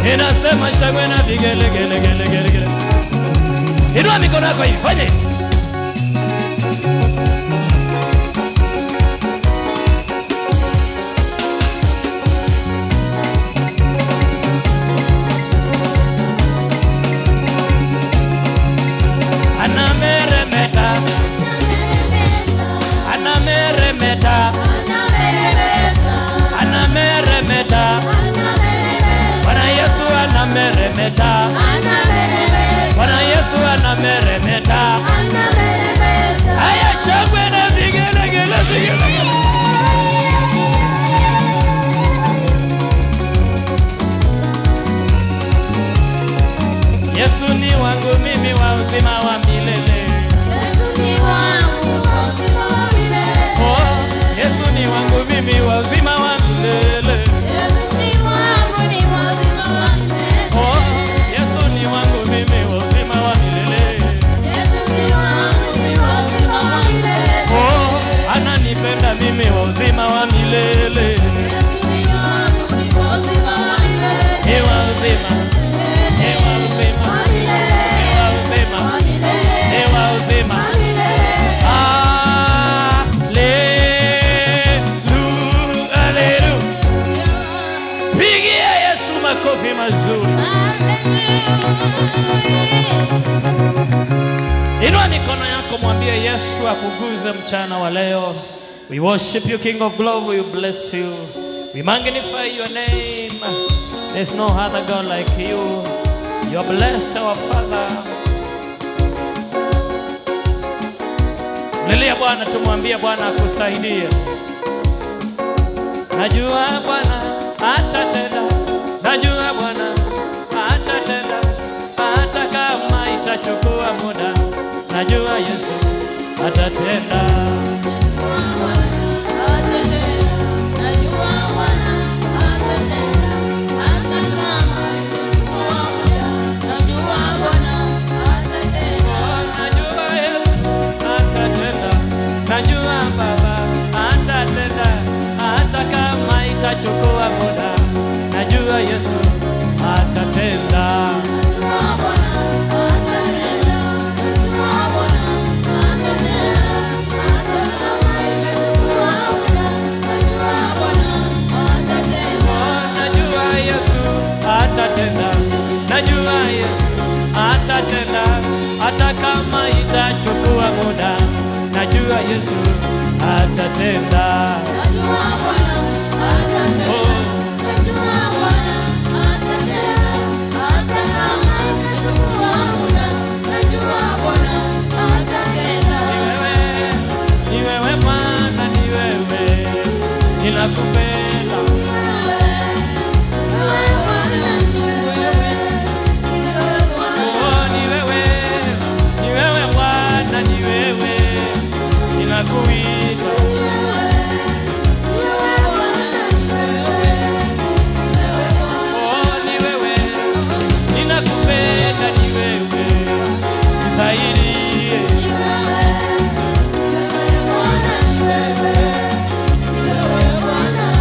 Ninasema shangwe na vigelegele. Inua mikono yako hivi, fanya hivi. Anameremeta. Bwana Yesu anameremeta. Bwana Yesu anameremeta. Haya shangwe na vigelegele. Yesu ni wangu mimi wa uzima wa milele. Yesu ni wangu wa uzima wa milele. Oh, Yesu ni wangu mimi wa uzima wa milele. Yesu ni wangu ni wa uzima wa milele. Oh, Yesu ni wangu mimi wa uzima wa milele. Yesu ni wangu ni wa uzima wa milele. Oh, ananipenda mimi wa uzima wa milele. Yesu ni wangu ni wa uzima wa milele. Ni wa uzima. Ni wa uzima. Ni wa uzima. Ni wa uzima. Pigia Yesu makofi mazuri. Inua mikono yako, mwambie Yesu akuguze mchana wa leo. We worship you, King of Glory. We bless you. We magnify your name. There's no other God like you. You are blessed, our Father. Lilia Bwana, tumwambie Bwana akusaidie. Najua Bwana atatenda. Najua Bwana atatenda. Hata kama itachukua muda. Najua Yesu atatenda. Najua Baba atatenda. Hata kama itachukua muda. Najua Yesu atatenda. Najua Yesu atatenda. Hata kama itachukua muda. Najua Yesu atatenda. Ni wewe Bwana, ni wewe. Ninakupenda. Ninakuita. Oh, ni wewe. Ninakupenda, ni wewe. Nisaidie.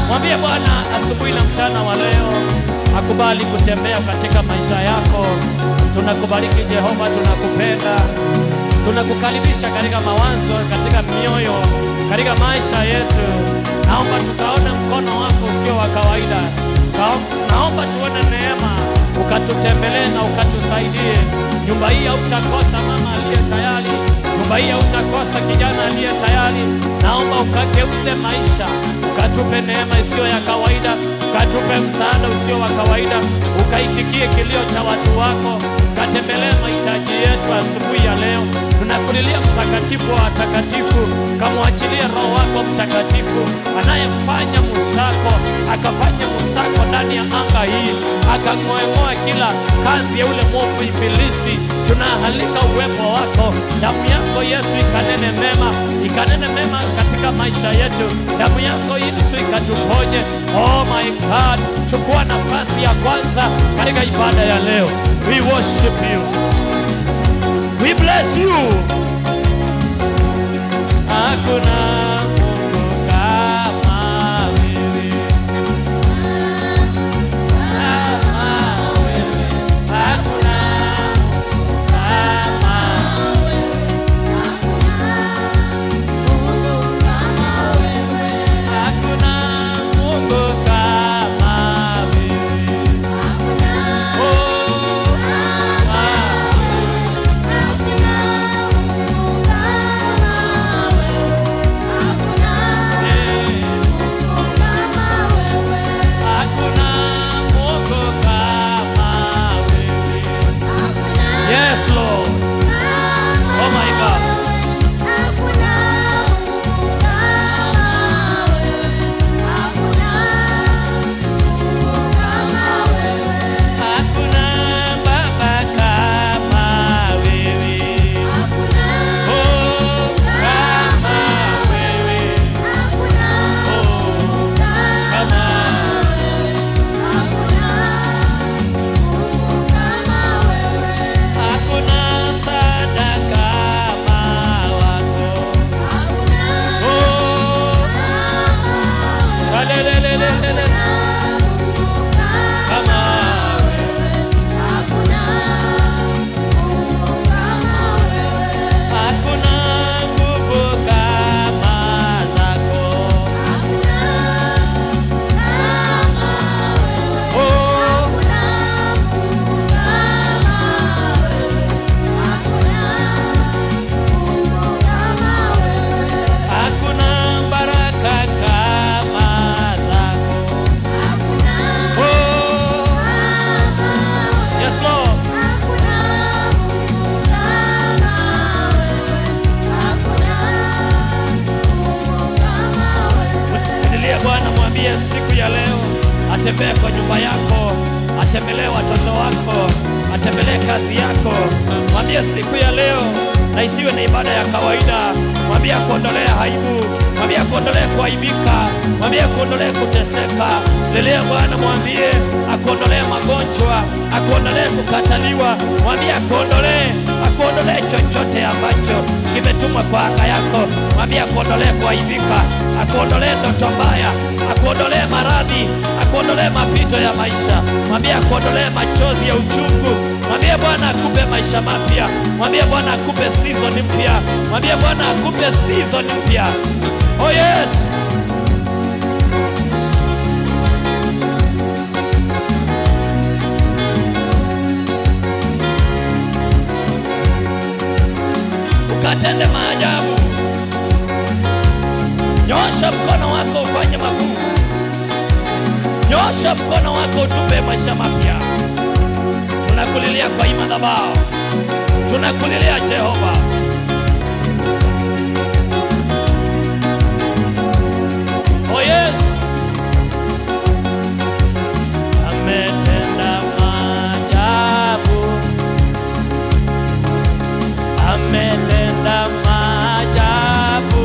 Mwambie Bwana asubuhi na mchana wa leo akubali kutembea katika maisha yako. Tunakubariki Jehova, tunakupenda. Tunakukaribisha katika mawazo, katika mioyo, katika maisha yetu. Naomba tukaone mkono wako usio wa kawaida. Naomba tuone neema, ukatutembelee na ukatusaidie. Nyumba hii hautakosa mama aliye tayari. Nyumba hii hautakosa kijana aliye tayari. Naomba ukageuze maisha, ukatupe neema isiyo ya kawaida, ukatupe msaada usio wa kawaida, ukaitikie kilio cha watu wako, ukatembelee mahitaji yetu asubuhi ya leo. Tunakulilia mtakatifu wa watakatifu, kamwachilie Roho wako Mtakatifu anayefanya musako, akafanya musako ndani ya anga hii, akang'oa kila kazi ya ule mwovu ibilisi. Tunahalika uwepo wako, damu yako Yesu ikanene mema katika maisha yetu. Damu yako Yesu ikatuponye. Oh my God, chukua nafasi ya kwanza katika ibada ya leo. We worship you. We bless you. Hakuna Mungu kama wewe. Kama ya leo atembee kwa nyumba yako, atembelee watoto wako, atembelee kazi yako. Mwambie siku ya leo na isiwe na ibada ya kawaida. Mwambie akuondolee aibu, mwambie akuondolee kuaibika, mwambie akuondolee kuteseka. Lelea Bwana, mwambie akuondolee magonjwa, akuondolee kukataliwa, mwambie akuondolee chochote ambacho kimetumwa kwa anga yako. Mwambie akuondolee kuaibika, akuondolee ndoto mbaya, akuondolee maradhi, akuondolee mapito ya maisha. Mwambie akuondolee machozi ya uchungu. Mwambie Bwana akupe maisha mapya. Mwambie Bwana akupe season mpya. Mwambie Bwana akupe season mpya. Oh yes. Ukatende maajabu. Nyosha mkono wako ufanye makuu. Nyosha mkono wako utupe maisha mapya. Tunakulilia kwa madhabahu. Tunakulilia Jehova. Oh yes. Ametenda maajabu. Ametenda maajabu.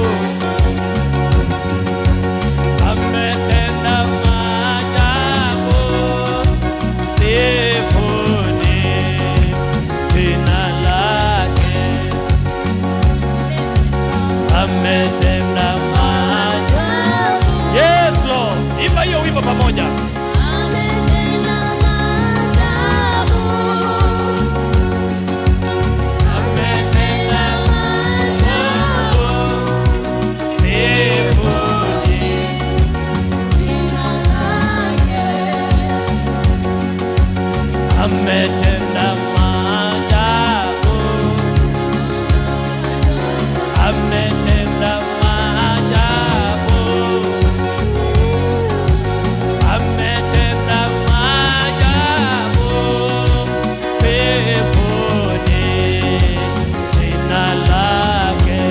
Ametenda maajabu. Sifuni jina lake. Ametenda maajabu. Yes Lord. Imba hiyo wimbo pamoja. Ametenda maajabu. Ametenda maajabu. Ametenda maajabu. Sifuni jina lake.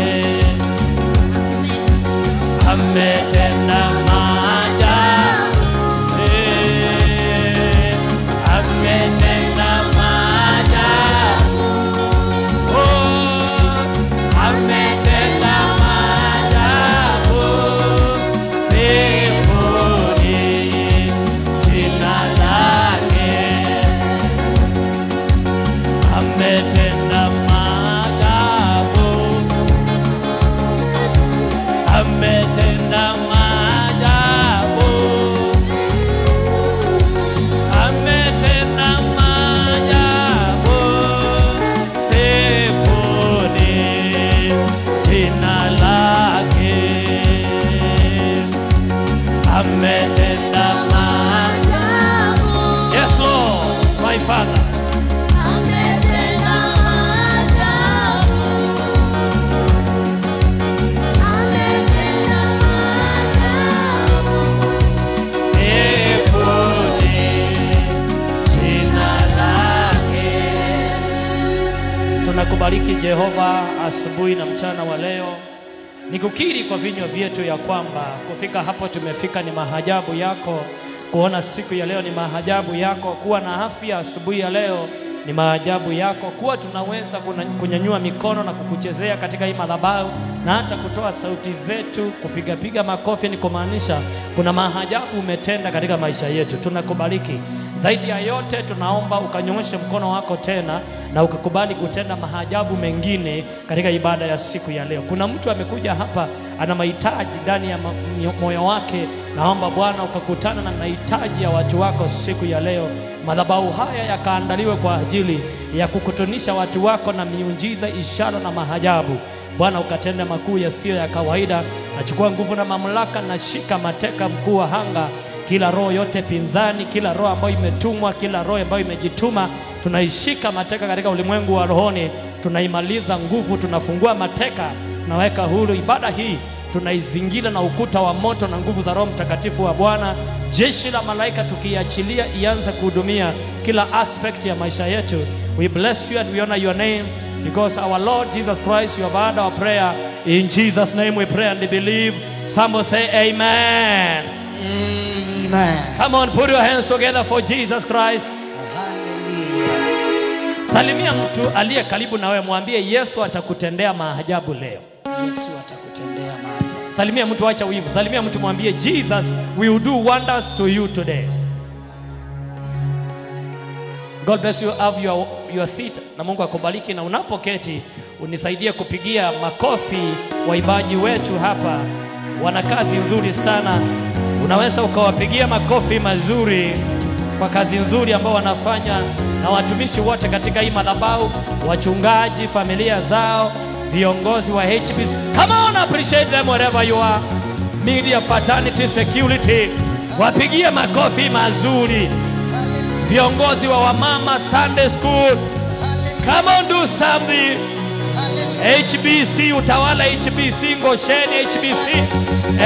Ametenda maajabu. Ametenda maajabu. Oh, ametenda maajabu. Sifuni jina lake. Ametenda maajabu. Ametenda maajabu. Ametenda maajabu. Sifuni jina lake. Ametenda maajabu. Yes Lord, my Father. Ametenda maajabu. Ametenda maajabu. Sifuni jina lake. Tunakubariki Jehova asubuhi na mchana wa leo. Nikukiri kwa vinywa vyetu ya kwamba kufika hapo tumefika ni maajabu yako. Kuona siku ya leo ni maajabu yako. Kuwa na afya asubuhi ya leo ni maajabu yako. Kuwa tunaweza kunyanyua mikono na kukuchezea katika hii madhabahu na hata kutoa sauti zetu kupiga makofi, ni kumaanisha kuna maajabu umetenda katika maisha yetu. Tunakubariki. Zaidi ya yote tunaomba ukanyoshe mkono wako tena na ukakubali kutenda maajabu mengine katika ibada ya siku ya leo. Kuna mtu amekuja hapa ana mahitaji ndani ya moyo wake. Naomba Bwana ukakutana na mahitaji ya watu wako siku ya leo. Madhabahu haya yakaandaliwe kwa ajili ya kukutanisha watu wako na miujiza, ishara na maajabu. Bwana ukatende makuu yasiyo ya kawaida. Nachukua nguvu na mamlaka na shika mateka mkuu wa anga. Kila roho yote pinzani, kila roho ambayo imetumwa, kila roho ambayo imejituma, tunaishika mateka katika ulimwengu wa rohoni. Tunaimaliza nguvu, tunafungua mateka, tunaweka huru. Ibada hii tunaizingira na ukuta wa moto na nguvu za Roho Mtakatifu wa Bwana. Jeshi la malaika tukiachilia ianze kuhudumia kila aspect ya maisha yetu. We bless you and we honor your name because our Lord Jesus Christ, you have heard our prayer. In Jesus' name we pray and believe. Some will say amen. Amen. Amen. Come on, put your hands together for Jesus Christ. Hallelujah. Salimia mtu aliye karibu na wewe, mwambie Yesu atakutendea maajabu leo. Yesu atakutendea maajabu. Salimia mtu, acha wivu. Salimia mtu, mwambie Jesus will do wonders to you today. God bless you. Have your seat. Na Mungu akubariki, na unapoketi unisaidie kupigia makofi waibaji wetu hapa. Wana kazi nzuri sana. Unaweza ukawapigia makofi mazuri kwa kazi nzuri ambao wanafanya, na watumishi wote katika hii madhabahu, wachungaji, familia zao, viongozi wa HBC. Come on, appreciate them wherever you are. Media fraternity, security, wapigie makofi mazuri. Viongozi wa wamama, Sunday school, come on, do something. HBC, Utawala HBC, Gosheni HBC,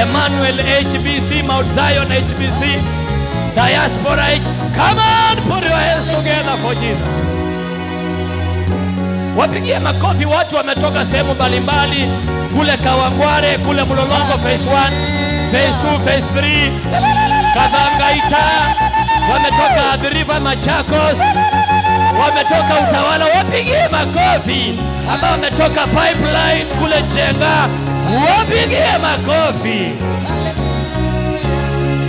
Emmanuel HBC, Mount Zion HBC, Diaspora HBC. Come on, put your hands together for Jesus. Wapigie makofi watu wametoka sehemu mbalimbali, kule Kawangware, kule Mlolongo phase 1, phase 2, phase 3, Kadhangaita, wametoka Athi, Machakos, wametoka Utawala. Wapigie makofi ambao wametoka Pipeline kule Jenga, wapigie makofi.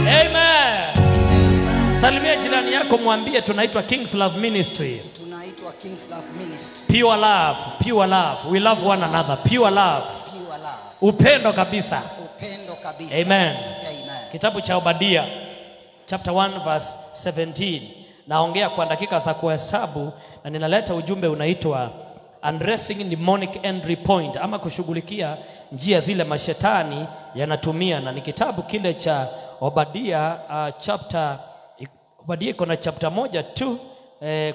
Amen. Salimia jirani yako, mwambie tunaitwa King's Love Ministry. Tunaitwa King's Love Ministry. Pure love, pure love. We love one another. Pure love. Pure love. Upendo kabisa. Upendo kabisa. Amen. Amen. Kitabu cha Obadia chapter 1 verse 17. Naongea kwa dakika za kuhesabu, na ninaleta ujumbe unaitwa Addressing Demonic Entry Point, ama kushughulikia njia zile mashetani yanatumia. Na ni kitabu kile cha Obadia Obadia iko na chapter moja tu,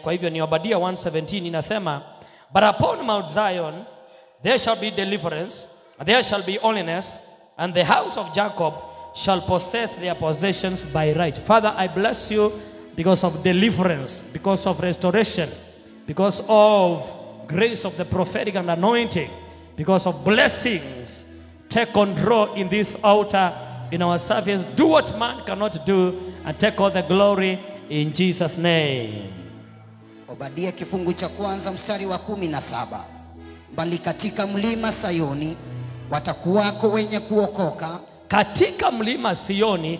kwa hivyo ni Obadia 1:17. Inasema, but upon Mount Zion there shall be deliverance, there shall be holiness, and the house of Jacob shall possess their possessions by right. Father, I bless you because of deliverance, because of restoration, because of grace of the prophetic and anointing, because of blessings. Take control in this altar, in our service. Do what man cannot do, and take all the glory in Jesus' name. Obadia kifungu cha kwanza mstari wa 17. Bali katika mlima Sayoni watakuwako wenye kuokoka. Katika mlima Sioni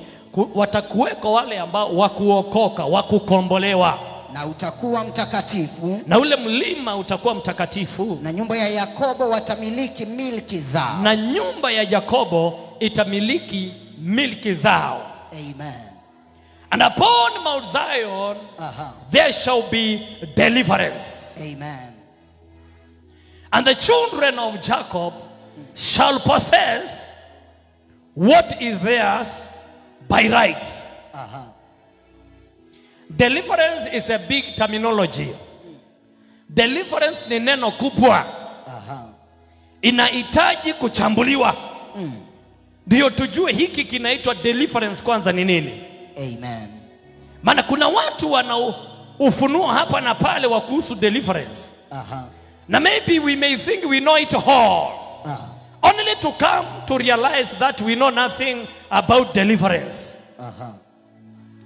watakuweko wale ambao wakuokoka, wakukombolewa. Na utakuwa mtakatifu. Na ule mlima utakuwa mtakatifu. Na nyumba ya Yakobo watamiliki milki zao. Na nyumba ya Yakobo itamiliki milki zao. Amen. And upon Mount Zion there shall be deliverance. Amen. And the children of Jacob shall possess what is theirs by rights. Deliverance is a big terminology. Deliverance ni neno kubwa. Inahitaji kuchambuliwa. Ndio tujue hiki kinaitwa deliverance kwanza ni nini. Amen. Maana kuna watu wana ufunuo hapa na pale wa kuhusu deliverance. Na maybe we may think we know it all. Only to come to realize that we know nothing about deliverance.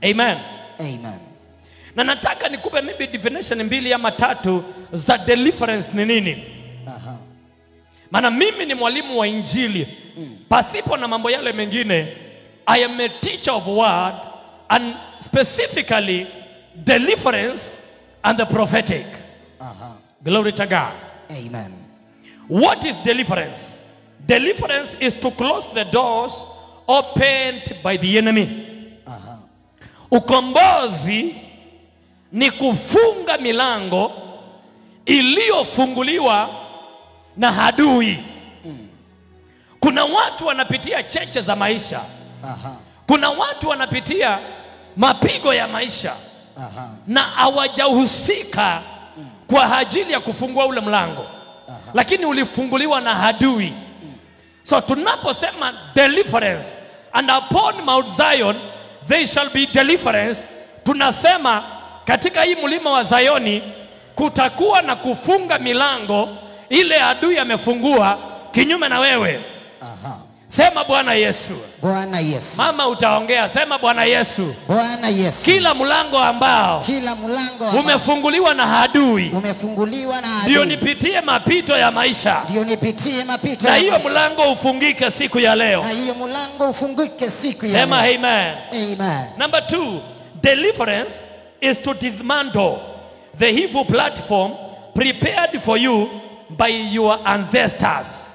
Amen. Amen. Na nataka nikupe maybe definition mbili ama tatu za deliverance ni nini. Maana mimi ni mwalimu wa injili. Pasipo na mambo yale mengine, I am a teacher of word, and specifically deliverance and the prophetic. Glory to God. Amen. What is deliverance? Deliverance is to close the doors opened by the enemy. Ukombozi ni kufunga milango iliyofunguliwa na adui. Kuna watu wanapitia cheche za maisha. Kuna watu wanapitia mapigo ya maisha. Na hawajahusika kwa ajili ya kufungua ule mlango. Lakini ulifunguliwa na adui. So tunaposema deliverance, and upon Mount Zion there shall be deliverance, tunasema katika hii mlima wa Zayoni kutakuwa na kufunga milango ile adui amefungua kinyume na wewe. Sema Bwana Yesu. Bwana Yesu. Mama utaongea, sema Bwana Yesu. Bwana Yesu. Kila mlango ambao umefunguliwa na adui, ndio nipitie mapito ya maisha, na hiyo mlango ufungike siku ya leo. Sema amen. Amen. Number 2, deliverance is to dismantle the evil platform prepared for you by your ancestors.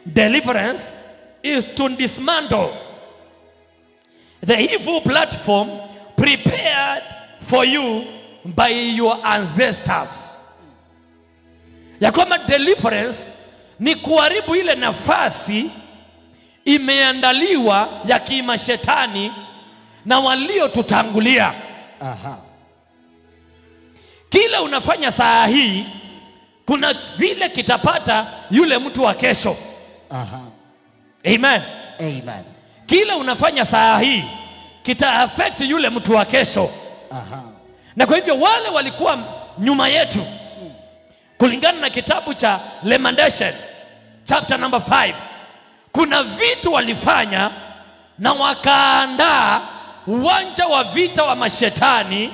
Deliverance is to dismantle the evil platform prepared for you by your ancestors. Ya kwamba deliverance ni kuharibu ile nafasi imeandaliwa ya kimashetani na walio tutangulia. Kila unafanya saa hii, kuna vile kitapata yule mtu wa kesho. Amen. Amen. Kila unafanya saa hii kita affect yule mtu wa kesho. Na kwa hivyo wale walikuwa nyuma yetu, kulingana na kitabu cha Lamentation chapter number 5, kuna vitu walifanya na wakaandaa uwanja wa vita wa mashetani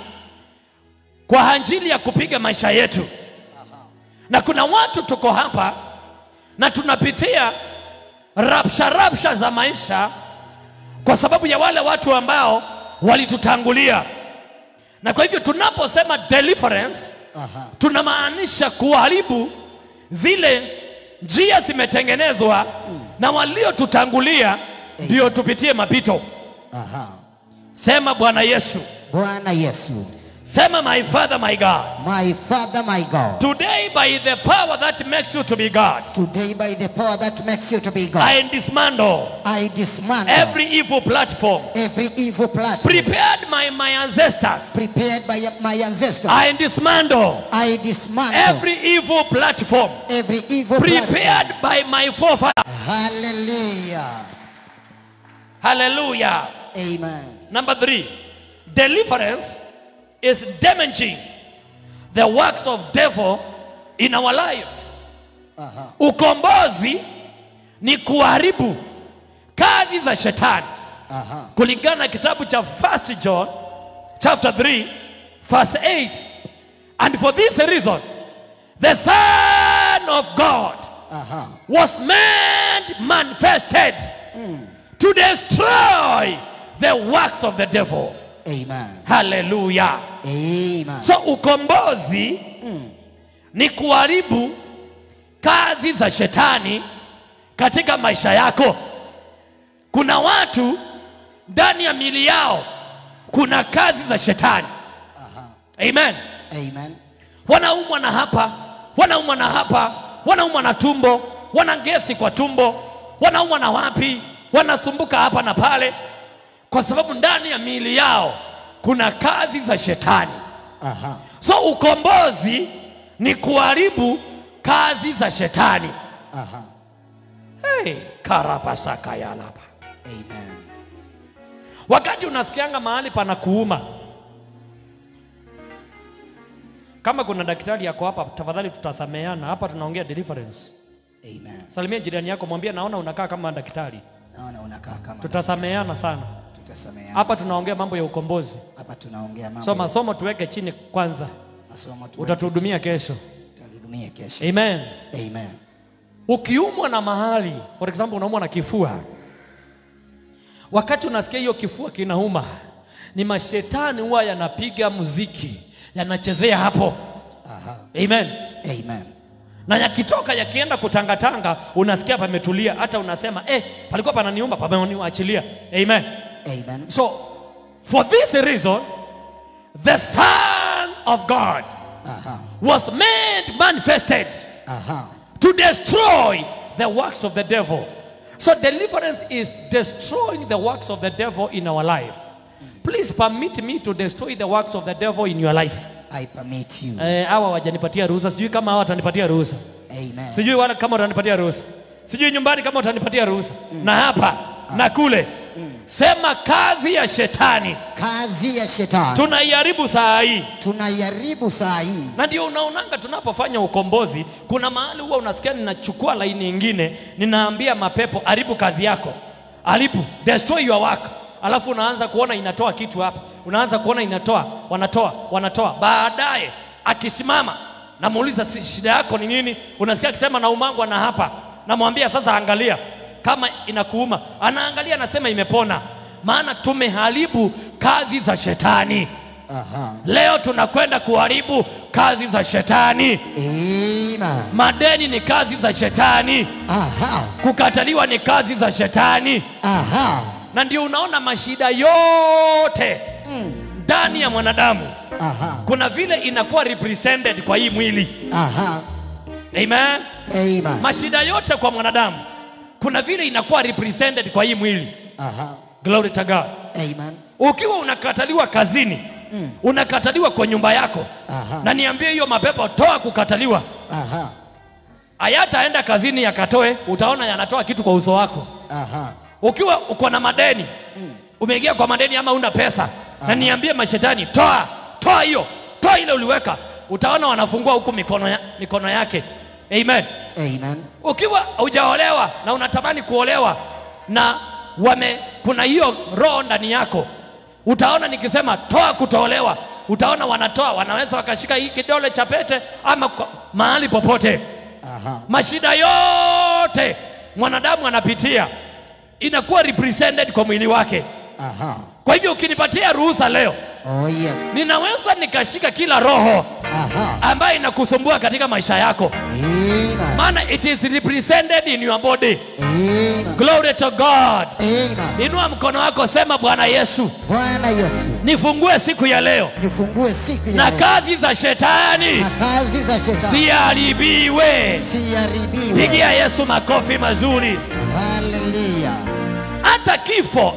kwa ajili ya kupiga maisha yetu. Na kuna watu tuko hapa na tunapitia rapsha za maisha kwa sababu ya wale watu ambao walitutangulia. Na kwa hivyo tunaposema deliverance, tunamaanisha kuharibu zile njia zimetengenezwa na walio tutangulia ndio tupitie mapito. Sema Bwana Yesu. Bwana Yesu. Sema my Father, my God. My Father, my God. Today by the power that makes you to be God. Today by the power that makes you to be God. I dismantle every evil platform. Every evil platform. Prepared by my ancestors. Prepared by my ancestors. I dismantle every evil platform. Every evil prepared by my forefathers. Hallelujah. Hallelujah. Amen. Number 3, deliverance is damaging the works of devil in our life. Ukombozi ni kuharibu kazi za shetani. Kulingana na kitabu cha 1 John chapter 3 verse 8, and for this reason the Son of God was made manifested to destroy the works of the devil. Amen. Hallelujah. Amen. So ukombozi ni kuharibu kazi za shetani katika maisha yako. Kuna watu ndani ya miili yao kuna kazi za shetani. Amen. Amen. Wanaumwa na hapa, wanaumwa na hapa, wanaumwa na tumbo, wana gesi kwa tumbo, wanaumwa na wapi, wanasumbuka hapa na pale, kwa sababu ndani ya miili yao kuna kazi za shetani. So ukombozi ni kuharibu kazi za shetani. Hey, karapasaka yalapa. Amen. Wakati unasikianga mahali pana kuuma, kama kuna daktari yako hapa, tafadhali tutasameana. Hapa tunaongea deliverance. Amen. Salimia jirani yako, mwambie naona unakaa kama daktari. Naona unakaa kama. Tutasameana sana. Tutasameana. Hapa tunaongea mambo ya ukombozi. Hapa tunaongea mambo. So masomo tuweke chini kwanza. Masomo tuweke. Utatuhudumia kesho. Utatuhudumia kesho. Amen. Amen. Ukiumwa na mahali, for example unaumwa na kifua, wakati unasikia hiyo kifua kinauma, ni mashetani huwa yanapiga muziki, yanachezea hapo. Amen. Amen. Na yakitoka yakienda kutangatanga, unasikia pametulia, hata unasema palikuwa pananiumba, pameniachilia. Amen. Amen. So for this reason the Son of God was made manifested to destroy the works of the devil. So deliverance is destroying the works of the devil in our life. Please permit me to destroy the works of the devil in your life. I permit you. Hawa wajanipatia ruhusa, sijui kama hawa watanipatia ruhusa. Amen. Sijui wala kama watanipatia ruhusa. Sijui nyumbani kama watanipatia ruhusa. Na hapa na kule Sema kazi ya shetani. Kazi ya shetani. Tunaiharibu saa hii. Tunaiharibu saa hii. Na ndio unaonanga tunapofanya ukombozi, kuna mahali huwa unasikia ninachukua laini nyingine, ninaambia mapepo haribu kazi yako. Haribu, destroy your work. Alafu unaanza kuona inatoa kitu hapa. Unaanza kuona inatoa, wanatoa. Baadaye akisimama namuuliza shida yako ni nini? Unasikia akisema na umangwa na hapa. Namwambia sasa angalia kama inakuuma. Anaangalia anasema imepona. Maana tumeharibu kazi za shetani. Leo tunakwenda kuharibu kazi za shetani. Amen. Madeni ni kazi za shetani. Kukataliwa ni kazi za shetani. Na ndio unaona mashida yote ndani ya mwanadamu. Kuna vile inakuwa represented kwa hii mwili. Amen. Amen. Mashida yote kwa mwanadamu kuna vile inakuwa represented kwa hii mwili. Glory to God. Amen. Ukiwa unakataliwa kazini, unakataliwa kwa nyumba yako. Na niambie hiyo mapepo toa kukataliwa. Hayataenda kazini yakatoe, utaona yanatoa kitu kwa uso wako. Ukiwa uko na madeni, umeingia kwa madeni ama una pesa, na niambie mashetani toa hiyo, toa ile uliweka, utaona wanafungua huku mikono yake. Amen. Amen. Ukiwa hujaolewa na unatamani kuolewa na kuna hiyo roho ndani yako, utaona nikisema toa kutolewa, utaona wanaweza wakashika hii kidole cha pete ama mahali popote. Mashida yote mwanadamu anapitia inakuwa represented kwa mwili wake. Kwa hivyo ukinipatia ruhusa leo, ninaweza nikashika kila roho ambayo inakusumbua katika maisha yako. Maana it is represented in your body. Glory to God. Inua mkono wako, sema Bwana Yesu, Bwana Yesu, nifungue siku ya leo. Nifungue siku ya na leo. Kazi za shetani. Na kazi za shetani. Ziharibiwe. Ziharibiwe. Pigia Yesu makofi mazuri. Hallelujah.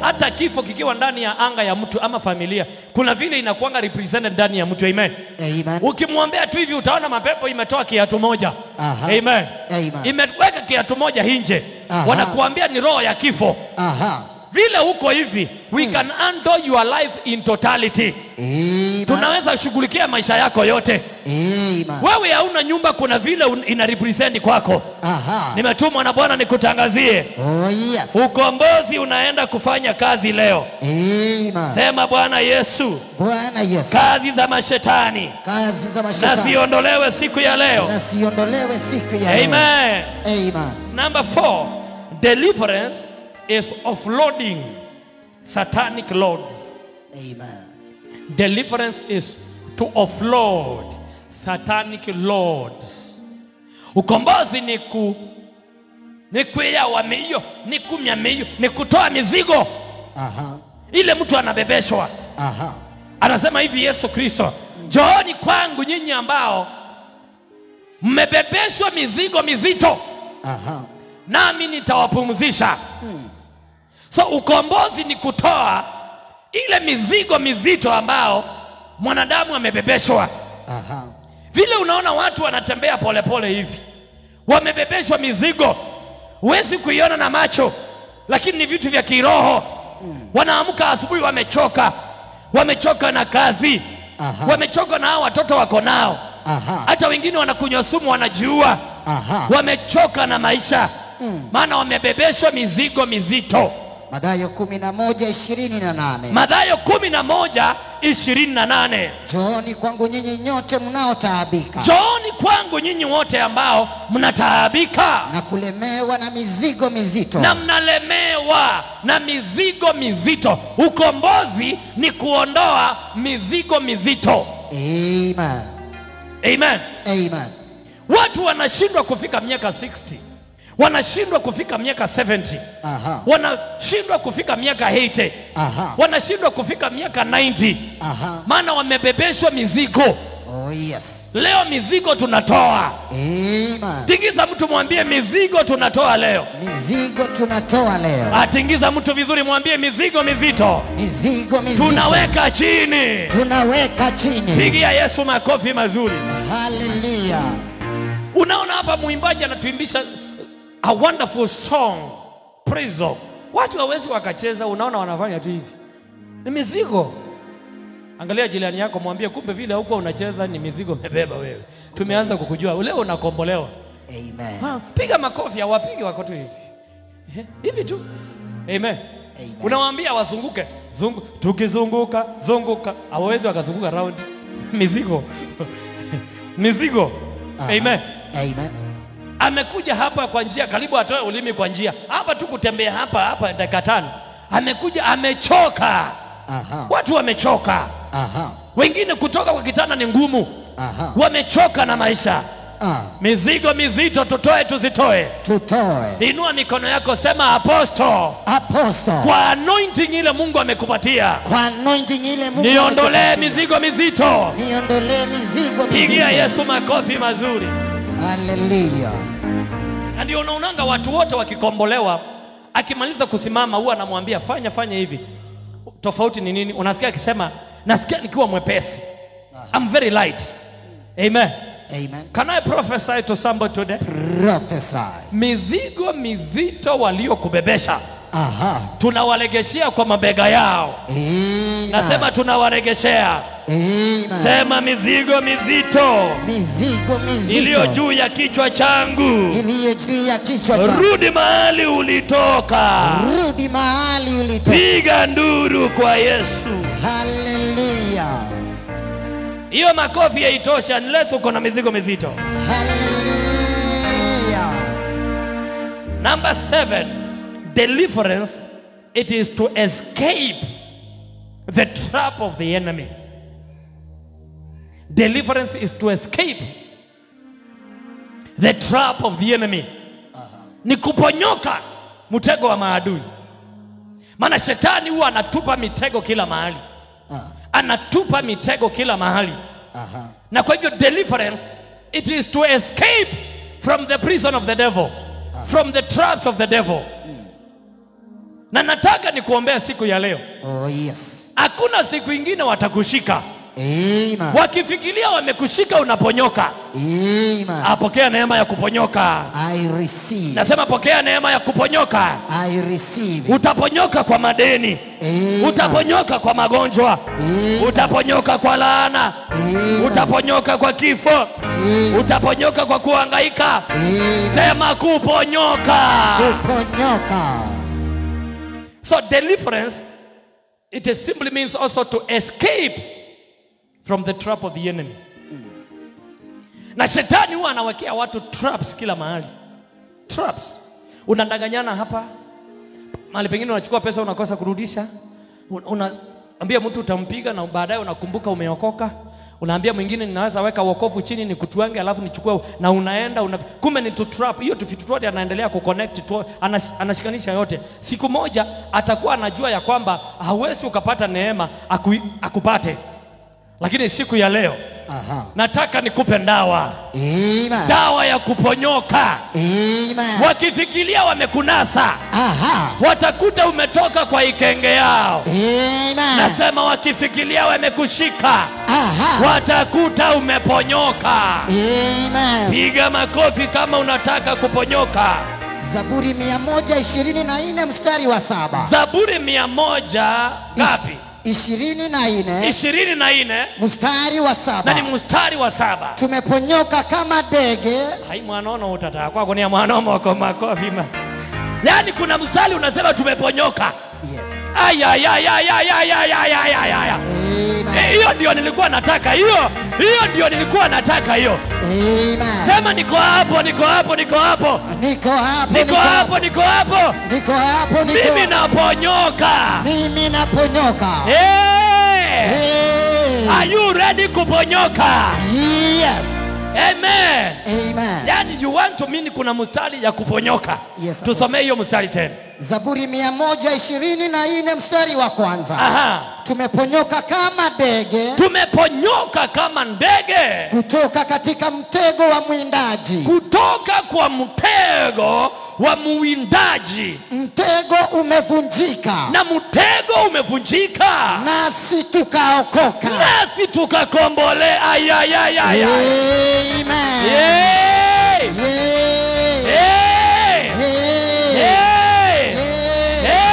Hata kifo kikiwa ndani ya anga ya mtu ama familia, kuna vile inakuanga represented ndani ya mtu. Amen. Amen. Ukimwombea tu hivi utaona mapepo imetoa kiatu moja. Amen. Amen. Imeweka kiatu moja nje. Wanakuambia ni roho ya kifo. Vile huko hivi, we can handle your life in totality. Amen. Tunaweza shughulikia maisha yako yote. Amen. Wewe hauna nyumba, kuna vile ina represent kwako. Nimetumwa na Bwana nikutangazie. Ukombozi unaenda kufanya kazi leo. Amen. Sema Bwana Yesu, Bwana Yesu, kazi za mashetani nasiondolewe siku ya leo. Nasiondolewe siku ya leo. Amen. Amen. Number 4, deliverance is offloading satanic loads. Amen. Deliverance is to offload satanic load. Ukombozi ni kuyawa meyo, ni kumya meyo, ni kutoa mizigo. Ile mtu anabebeshwa. Anasema hivi Yesu Kristo, njooni kwangu nyinyi ambao mmebebeshwa mizigo mizito, nami nitawapumzisha. So ukombozi ni kutoa ile mizigo mizito ambao mwanadamu amebebeshwa. Vile unaona watu wanatembea polepole hivi, wamebebeshwa mizigo, huwezi kuiona na macho, lakini ni vitu vya kiroho. Wanaamka asubuhi wamechoka na kazi, wamechoka na hao watoto wako nao, hata wengine wanakunywa sumu wanajiua. Wamechoka na maisha, maana wamebebeshwa mizigo mizito. Mathayo 11:28. Mathayo 11:28. Njooni kwangu nyinyi nyote mnaotaabika. Njooni kwangu nyinyi wote ambao mnataabika na kulemewa na mizigo mizito. Na mnalemewa na mizigo mizito. Ukombozi ni kuondoa mizigo mizito. Amen. Amen. Amen. Watu wanashindwa kufika miaka 60. Wanashindwa kufika miaka 70. Wanashindwa kufika miaka 80. Wanashindwa kufika miaka 90. Maana wamebebeshwa mizigo. Leo mizigo tunatoa. Amen. Tingiza mtu mwambie mizigo tunatoa leo. Mizigo tunatoa leo. Atingiza mtu vizuri mwambie mizigo mizito. Mizigo mizito. Tunaweka chini. Tunaweka chini. Pigia Yesu makofi mazuri. Hallelujah. Unaona hapa muimbaji anatuimbisha a wonderful song, praise of Watu hawezi wakacheza, unaona wanafanya tu hivi. Ni mizigo. Angalia jirani yako, mwambie kumbe vile huko unacheza ni mizigo umebeba wewe. Tumeanza kukujua. Leo unakombolewa. Amen. Piga makofi, hawapigi wako tu hivi. Hivi tu. Amen. Unawaambia wazunguke. Tukizunguka, zunguka. Hawawezi wakazunguka round. Mizigo. Mizigo. Amen. Amen. Amekuja hapa kwa njia, karibu atoe ulimi kwa njia. Hapa tu kutembea hapa dakika 5. Amekuja amechoka. Watu wamechoka. Wengine kutoka kwa kitanda ni ngumu. Wamechoka na maisha. Mizigo mizito tutoe tuzitoe. Inua mikono yako, sema apostle. Kwa anointing ile Mungu amekupatia. Niondolee mizigo mizito. Pigia Yesu makofi mazuri. Hallelujah. Na ndio unaonanga watu wote wakikombolewa, akimaliza kusimama huwa anamwambia fanya hivi. Tofauti ni nini? Unasikia akisema nasikia nikiwa mwepesi. I'm very light. Amen. Amen. Can I prophesy to somebody today? Prophesy. Mizigo mizito waliokubebesha. Tunawaregeshea kwa mabega yao. Amen. Nasema tunawaregeshea. Amen. Sema mizigo mizito. Iliyo juu ya kichwa changu. Rudi mahali ulitoka. Piga nduru kwa Yesu. Hallelujah. Hiyo makofi haitosha unless uko na mizigo mizito. Hallelujah. Number 7, deliverance, it is to escape the trap of the enemy. Deliverance is to escape the trap of the enemy. Ni kuponyoka mtego wa maadui. Maana shetani huwa anatupa mitego kila mahali. Anatupa mitego kila mahali. Na kwa hivyo deliverance, it is to escape from the prison of the devil, from the traps of the devil. Na nataka nikuombea siku ya leo. Oh yes. Hakuna siku ingine watakushika. Amen. Wakifikiria wamekushika unaponyoka. Amen. Apokea neema ya kuponyoka. I receive. Nasema pokea neema ya kuponyoka. I receive. Utaponyoka kwa madeni. Amen. Utaponyoka kwa magonjwa. Amen. Utaponyoka kwa laana. Amen. Utaponyoka kwa kifo. Amen. Utaponyoka kwa kuhangaika. Amen. Sema kuponyoka. Kuponyoka. So deliverance, it simply means also to escape from the trap of the enemy. Na shetani huwa anawekea watu traps kila mahali. Traps. Unadanganyana hapa. Mahali pengine unachukua pesa unakosa kurudisha. Unaambia mtu utampiga na baadaye unakumbuka umeokoka. Unaambia mwingine ninaweza weka wokovu chini nikutuange alafu nichukue na unaenda kumbe ni to trap. Hiyo tufitu anaendelea kuconnect to, anashikanisha yote. Siku moja atakuwa anajua ya kwamba hauwezi ukapata neema akupate. Lakini siku ya leo nataka nikupe dawa. Amen. Dawa ya kuponyoka. Amen. Wakifikiria wamekunasa, watakuta umetoka kwa ikenge yao. Amen. Nasema wakifikiria wamekushika, watakuta umeponyoka. Amen. Piga makofi kama unataka kuponyoka. Zaburi 124 mstari wa 7. Zaburi 100 ngapi? 24 mstari wa 7. Na ni mstari wa 7. Tumeponyoka kama ndege. Hai mwanono utata kwako ni mwanomo kwa makofi. Yaani kuna mstari unasema tumeponyoka. Yes. Hiyo ndio nilikuwa nataka hiyo. Hiyo ndio nilikuwa nataka hiyo. Amen. Sema niko hapo, niko hapo, niko hapo. Niko hapo. Niko hapo, niko hapo. Niko hapo, niko. Mimi naponyoka. Mimi naponyoka. Hey! Hey! Are you ready kuponyoka? Yes. Amen. Amen. Yani you want to mean kuna mstari ya kuponyoka. Yes. Tusomee hiyo mstari tena. Zaburi 124 mstari wa 1. Aha. Tumeponyoka kama ndege. Tumeponyoka kama ndege. Kutoka katika mtego wa mwindaji. Kutoka kwa mtego wa muwindaji. Mtego umevunjika. Na mtego umevunjika. Nasi tukaokoka. Nasi tukakombole. Ayayayaya. Amen. Yay! Yay! Hey! Hey! Hey!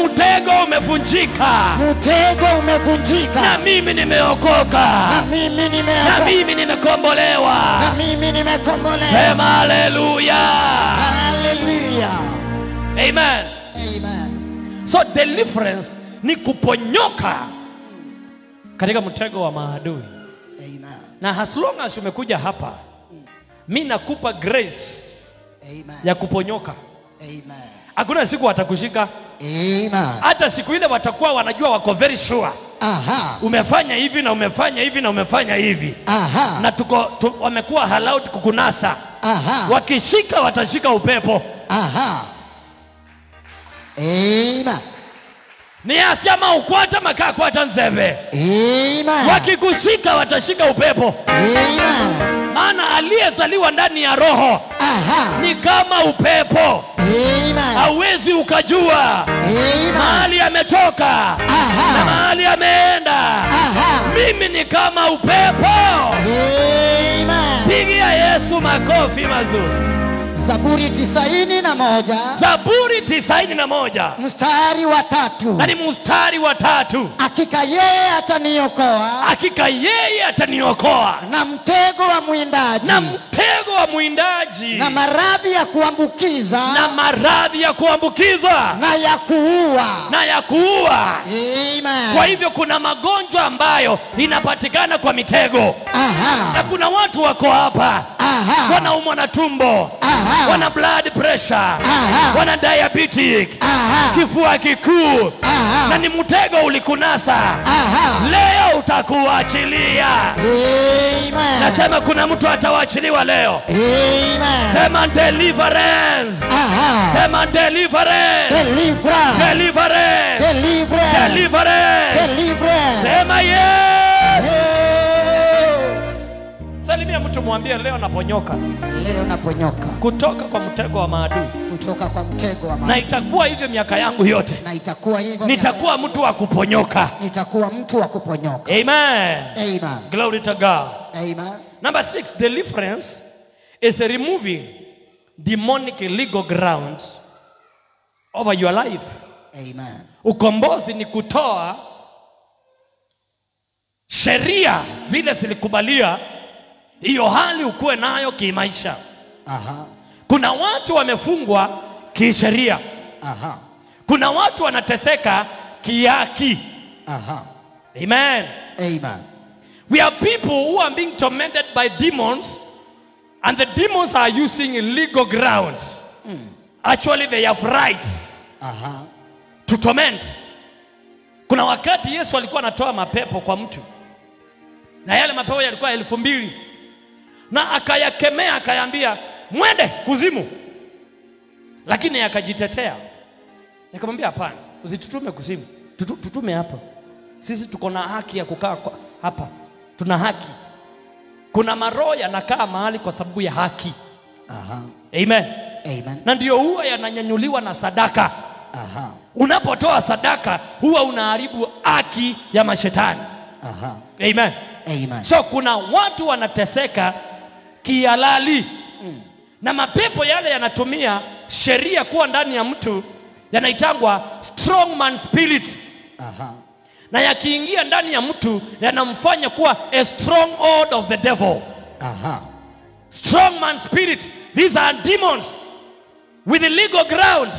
mtego umevunjika. Mtego umevunjika. Na mimi nimeokoka. Na mimi nimeokoka. Na mimi nimekombolewa. Na mimi nimekombolewa. Sema haleluya. Haleluya. Amen. Amen. So deliverance ni kuponyoka katika mtego wa maadui. Amen. Na as long as umekuja hapa, mimi nakupa grace Amen. ya kuponyoka. Amen. Hakuna siku watakushika. Amen. Hata siku ile watakuwa wanajua, wako very sure. Aha. Umefanya hivi na umefanya hivi na umefanya hivi. Aha. Na wamekuwa allowed kukunasa. Aha. Wakishika watashika upepo. Aha. Amen. Ni asema ukwata makaa kwata nzebe. Amen. Wakikushika watashika upepo. Amen. Maana aliyezaliwa ndani ya roho Aha. ni kama upepo. Amen. Hauwezi ukajua Amen. mahali ametoka na mahali ameenda. Aha. Mimi ni kama upepo. Amen. Pigia Yesu makofi mazuri. Zaburi 91. Zaburi 91 mstari wa 3. na ni mstari wa 3. Hakika yeye ataniokoa. Hakika yeye ataniokoa Na mtego wa mwindaji. na mtego wa mwindaji Na maradhi ya kuambukiza. na maradhi ya kuambukiza Na ya kuua. na ya kuua. Amen. Kwa hivyo kuna magonjwa ambayo inapatikana kwa mitego. Aha. Na kuna watu wako hapa, Aha. wanaumwa na tumbo, Aha. wana blood pressure, Aha. wana diabetic, Aha. kifua kikuu, Aha. na ni mtego ulikunasa. Aha. Leo utakuachilia. Amen. Nasema kuna mtu atawachiliwa leo. Amen. Sema deliverance. Aha. Sema deliverance. Deliverance. Deliverance. Deliverance. Deliverance. Deliverance. Sema yes. Hey. Salimia mtu, mwambie leo naponyoka Leo naponyoka kutoka kwa mtego wa maadui. kutoka kwa mtego wa Na maadui. itakuwa hivyo miaka yangu yote. Na itakuwa hivyo. Nitakuwa mtu wa kuponyoka. Nitakuwa mtu wa kuponyoka. Amen. Amen. Glory to God. Amen. Number 6, deliverance is removing demonic legal grounds over your life. Amen. Ukombozi ni kutoa sheria zile zilikubalia hiyo hali ukuwe nayo kimaisha. Aha. Kuna watu wamefungwa kisheria. Aha. Kuna watu wanateseka kiaki. Aha. Amen. Amen. We are people who are being tormented by demons, and the demons are using illegal grounds. Actually, they have rights Aha. to torment. Kuna wakati Yesu alikuwa anatoa mapepo kwa mtu, na yale mapepo yalikuwa 2000, na akayakemea, akayambia mwende kuzimu, lakini akajitetea. Nikamwambia hapana, usitutume kuzimu, tutume hapa. Sisi tuko na haki ya kukaa hapa, tuna haki. Kuna maroho yanakaa mahali kwa sababu ya haki. Aha. Amen. Amen. Na ndio huwa yananyanyuliwa na sadaka. Aha. Unapotoa sadaka huwa unaharibu haki ya mashetani. Aha. Amen. Amen. So kuna watu wanateseka kihalali. Na mapepo yale yanatumia sheria kuwa ndani ya mtu, yanaitangwa strong man spirit. Aha. Na yakiingia ndani ya mtu yanamfanya kuwa a stronghold of the devil. Aha. Strong man spirit. These are demons with legal ground,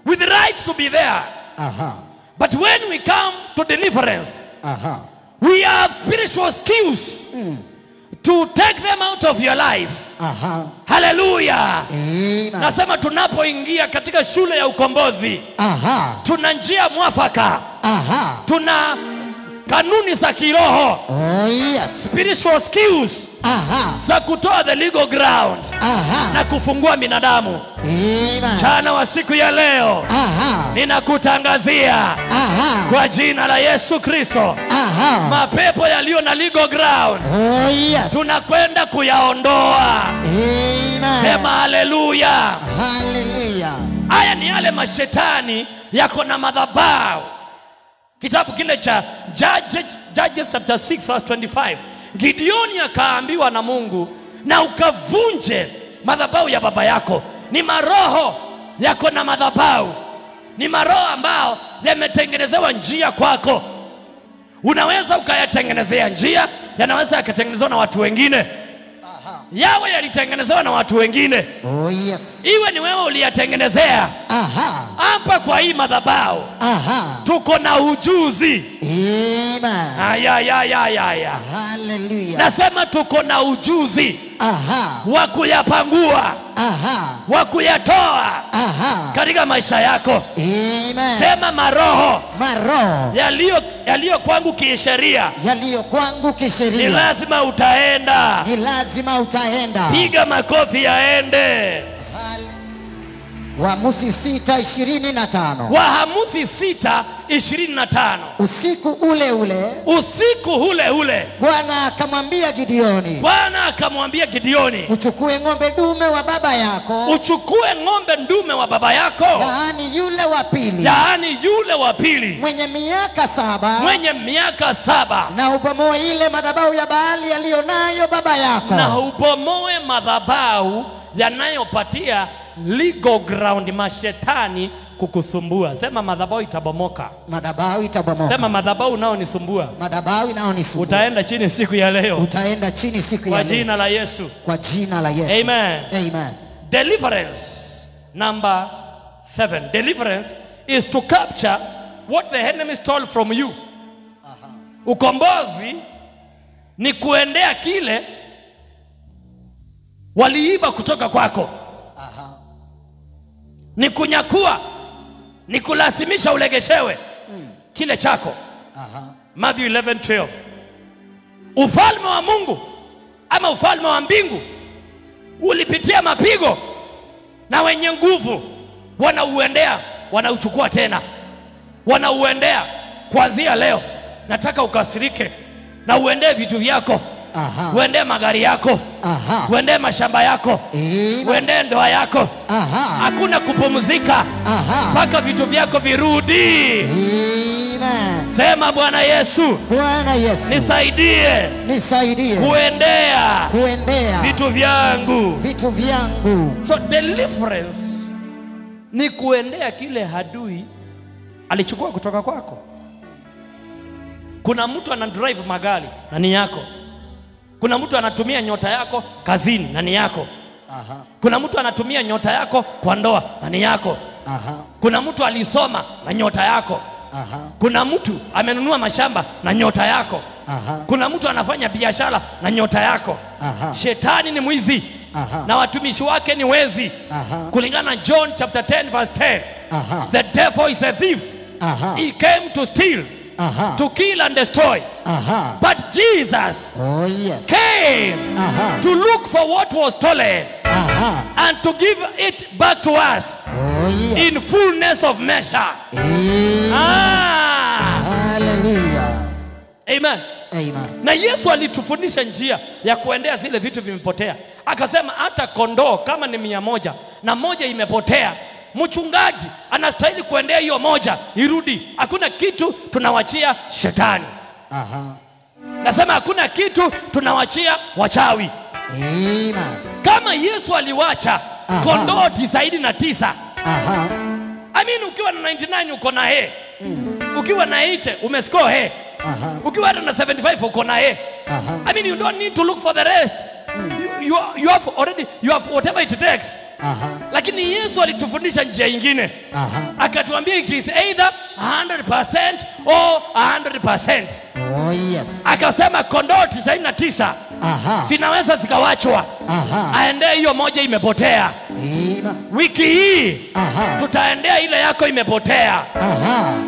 with the rights to be there. Aha. But when we come to deliverance, Aha. we have spiritual skills to take them out of your life. Aha. Hallelujah. Amen. Nasema tunapoingia katika shule ya ukombozi, Aha. tuna njia mwafaka, Aha. tuna kanuni za kiroho, Oh yes. spiritual skills Aha. za kutoa the legal ground Aha. na kufungua binadamu. Amen. Jana wa siku ya leo Aha. ninakutangazia Aha. kwa jina la Yesu Kristo, Aha. mapepo yaliyo na legal ground Oh yes. tunakwenda kuyaondoa. Amen. Sema haleluya. Hallelujah. Haya ni yale mashetani yako na madhabahu. Kitabu kile cha Judges chapter 6 verse 25. Gideoni akaambiwa na Mungu, na ukavunje madhabahu ya baba yako. Ni maroho yako na madhabahu. ni maroho ambao yametengenezewa njia kwako. Unaweza ukayatengenezea njia, yanaweza yakatengenezewa na watu wengine. Yawe yalitengenezewa na watu wengine. Oh yes. Iwe ni wewe uliyatengenezea. Hapa kwa hii madhabahu. Tuko na ujuzi. Amen. Ya. Hallelujah. Nasema tuko na ujuzi. Wa kuyapangua. Wa kuyatoa. Katika maisha yako. Amen. Sema maroho. Maroho. Yaliyo kwangu kisheria. Yaliyo kwangu kisheria. Ni lazima utaenda. Ni lazima utaenda. Piga makofi yaende. Waamuzi 6:25. Waamuzi 6:25. Usiku ule ule Bwana akamwambia Gideoni, uchukue ng'ombe dume wa baba yako, yaani yule wa pili mwenye miaka 7, na ubomoe ile madhabahu ya Baali yaliyonayo baba yako, na ubomoe madhabahu yanayopatia legal ground mashetani kukusumbua. Sema madhabahu itabomoka. Sema madhabahu nao nisumbua. Utaenda chini siku ya leo. Kwa jina la Yesu. Amen. Deliverance number 7. Deliverance is to capture what the enemy stole from you. Ukombozi ni kuendea kile waliiba kutoka kwako. Ni kunyakua, ni kulazimisha ulegeshewe kile chako. Matthew 11:12. Ufalme wa Mungu ama ufalme wa mbingu ulipitia mapigo, na wenye nguvu wanauendea, wanauchukua tena, wanauendea. Kuanzia leo nataka ukasirike na uendee vitu vyako. Uendee magari yako. Uendee mashamba yako. Uendee ndoa yako. Hakuna kupumzika mpaka vitu vyako virudi. Sema Bwana Yesu, nisaidie kuendea vitu vyangu. So deliverance ni kuendea kile adui alichukua kutoka kwako. Kuna mtu ana drive magari na ni yako. Kuna mtu anatumia nyota yako kazini na ni yako. Kuna mtu anatumia nyota yako kwa ndoa na ni yako. Kuna mtu alisoma na nyota yako. Kuna mtu amenunua mashamba na nyota yako. Kuna mtu anafanya biashara na nyota yako. Shetani ni mwizi na watumishi wake ni wezi. Kulingana na John chapter 10 verse 10. The devil is a thief. He came to steal, to kill and destroy. But Jesus came to look for what was stolen and to give it back to us in fullness of measure. Hallelujah. Amen. Na Yesu alitufundisha njia ya kuendea zile vitu vimepotea. Akasema hata kondoo kama ni 100 na moja imepotea, mchungaji anastahili kuendea hiyo moja irudi. Hakuna kitu tunawachia shetani. Nasema hakuna kitu tunawachia wachawi. Kama Yesu aliwacha kondoo 99. I mean ukiwa na 99 uko na he. Ukiwa na 80 umescore he. Ukiwa na 75 uko na he. I mean you don't need to look for the rest. You have already, you have whatever it takes. Lakini Yesu alitufundisha njia nyingine. Akatuambia it is either 100% or 100%. Akasema kondoo 99 zinaweza zikawachwa. Aendee hiyo moja imepotea. Wiki hii tutaendea ile yako imepotea.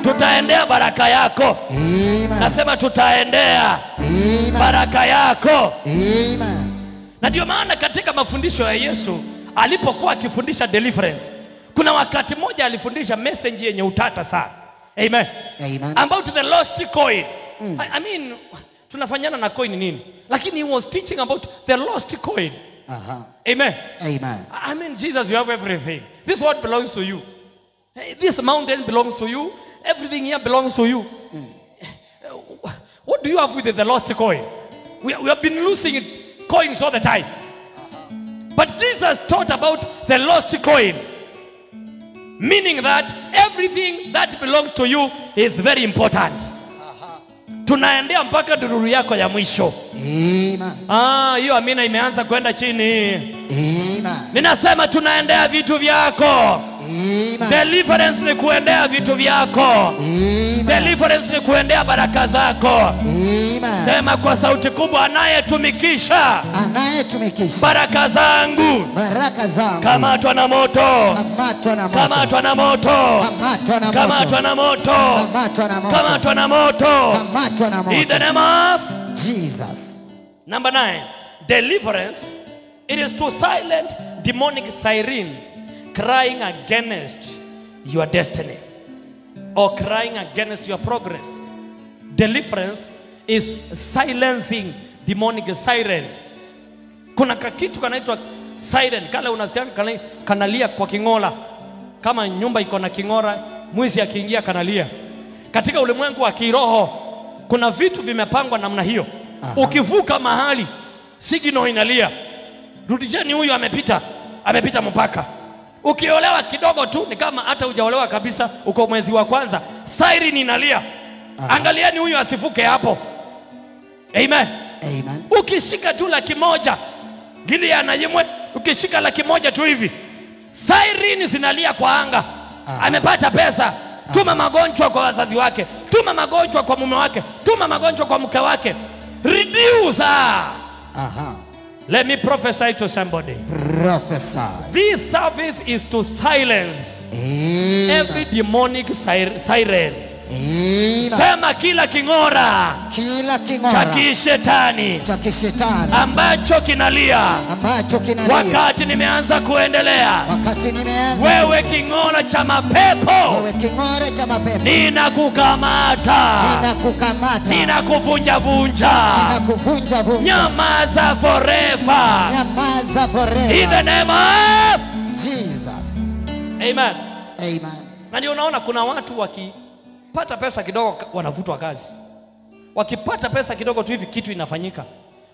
Tutaendea baraka yako. Nasema tutaendea baraka yako. Na ndio maana katika mafundisho ya Yesu alipokuwa akifundisha deliverance, kuna wakati mmoja alifundisha message yenye utata sana. Amen. About the lost coin. I mean tunafanyana na coin nini? Lakini he was teaching about the lost coin. Amen. I mean Jesus, you have everything. This world belongs to you. This mountain belongs to you. Everything here belongs to you. What do you have with the lost coin? We have been losing coins all the time. But Jesus taught about the lost coin. Meaning that everything that belongs to you is very important. Tunaendea mpaka dururu yako ya mwisho. Amen. Hiyo amina imeanza kwenda chini. Amen. Ninasema tunaendea vitu vyako. Amen. Deliverance ni kuendea vitu vyako. Amen. Deliverance ni kuendea baraka zako. Amen. Sema kwa sauti kubwa, anayetumikisha baraka zangu. Baraka zangu. Kamatwa na moto. Kamatwa na moto. Kamatwa na moto. Kamatwa na moto. Kamatwa na moto. Kamatwa na moto. Kamatwa na moto. Kamatwa na moto. In the name of Jesus. Number 9. Deliverance. It is to silence demonic siren crying against your destiny or crying against your progress. Deliverance is silencing demonic siren. Kuna kitu kanaitwa siren, kale unasikia kanalia kwa kingola. Kama nyumba iko na kingora, mwizi akiingia kanalia. Katika ulimwengu wa kiroho kuna vitu vimepangwa namna hiyo. Ukivuka mahali signal inalia, rudisheni huyu amepita mpaka. Ukiolewa kidogo tu ni kama hata hujaolewa kabisa, uko mwezi wa kwanza, siren inalia. Angalieni huyu asifuke hapo. Amen. Amen. Ukishika tu $100 gili anayemwe, ukishika $100 tu hivi, siren zinalia kwa anga. Amepata pesa. Tuma magonjwa kwa wazazi wake, tuma magonjwa kwa mume wake, tuma magonjwa kwa mke wake. Reduce. Let me prophesy to somebody. Prophesy. This service is to silence every demonic siren. Sema kila kingora cha kishetani ambacho kinalia wakati nimeanza kuendelea. Wewe kingora cha mapepo, ninakukamata, ninakuvunja. Nyamaza forever. In the name of Jesus. Amen. Amen. Na ndio unaona kuna watu wakipata pesa kidogo wanavutwa kazi. Wakipata pesa kidogo tu hivi kitu inafanyika.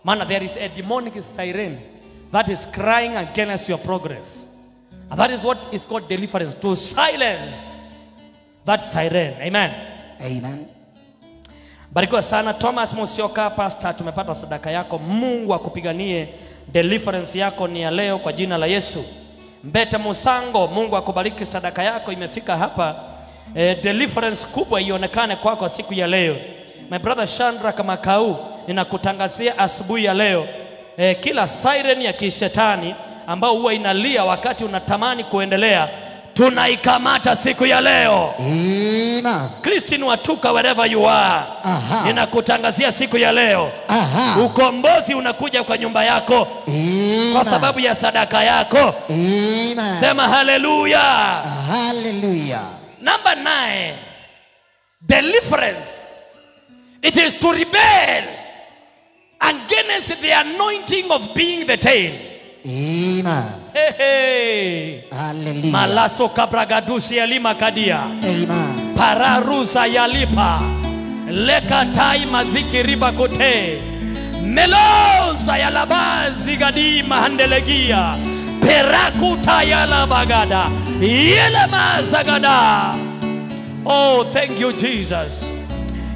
Maana there is a demonic siren that is crying against your progress. And that is what is called deliverance, to silence that siren. Amen. Amen. Barikiwa sana Thomas Musioka, pastor, tumepata sadaka yako. Mungu akupiganie. Deliverance yako ni ya leo kwa jina la Yesu. Mbete Musango, Mungu akubariki, sadaka yako imefika hapa. Deliverance kubwa ionekane kwako siku ya leo. My brother Chandra Kamakau, ninakutangazia asubuhi ya leo, kila siren ya kishetani ambao huwa inalia wakati unatamani kuendelea, tunaikamata siku ya leo. Amen. Christine Watuka, wherever you are, ninakutangazia siku ya leo, ukombozi unakuja kwa nyumba yako. Amen. Kwa sababu ya sadaka yako. Amen. Sema hallelujah. Hallelujah. Number 9. Deliverance. It is to rebel against the anointing of being the tail. Amen. Hey, hey. Hallelujah. Malaso kabragadusi yalima kadia. Amen. Pararusa yalipa. Lekatai maziki riba kote. Melosa yalabazi gadi mahandelegia. Perakuta yalabagada. Yelemazagada. Oh, thank you Jesus.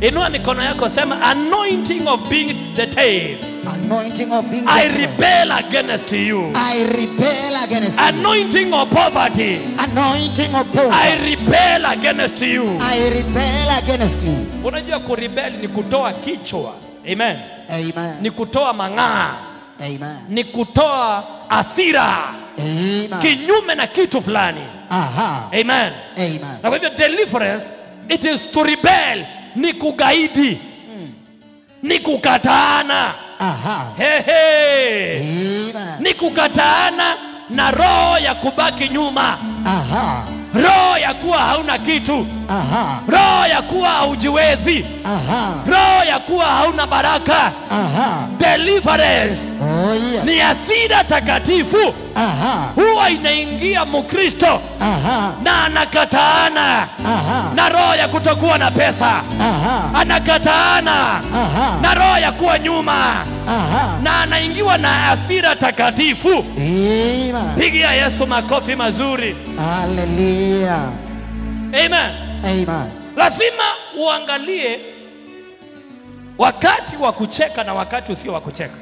Inua mikono yako, sema anointing of being the tail. Anointing of being I rebel against you. I rebel against you. Anointing of poverty. Anointing of poverty. I rebel against you. I rebel against you. Unajua kurebel ni kutoa kichwa. Amen. Amen. Ni kutoa mang'aa. Amen. Ni kutoa asira. Amen. Kinyume na kitu fulani. Amen. Amen. Na kwa hivyo deliverance, it is to rebel, ni kugaidi, ni kukataana. Hey, hey. Amen. Ni kukataana na roho ya kubaki nyuma. Roho ya kuwa hauna kitu. Aha. Roho ya kuwa haujiwezi. Aha. Roho ya kuwa hauna baraka. Aha. Deliverance. Oh yes. Ni hasira takatifu. Aha. Huwa inaingia Mkristo. Aha. Na anakataana. Aha. Na roho ya kutokuwa na pesa. Aha. Anakataana. Aha. Na roho ya kuwa nyuma. Aha. Na anaingiwa na hasira takatifu. Amen. Pigia Yesu makofi mazuri. Hallelujah. Amen. Amen. Lazima uangalie wakati wa kucheka na wakati usio wa kucheka.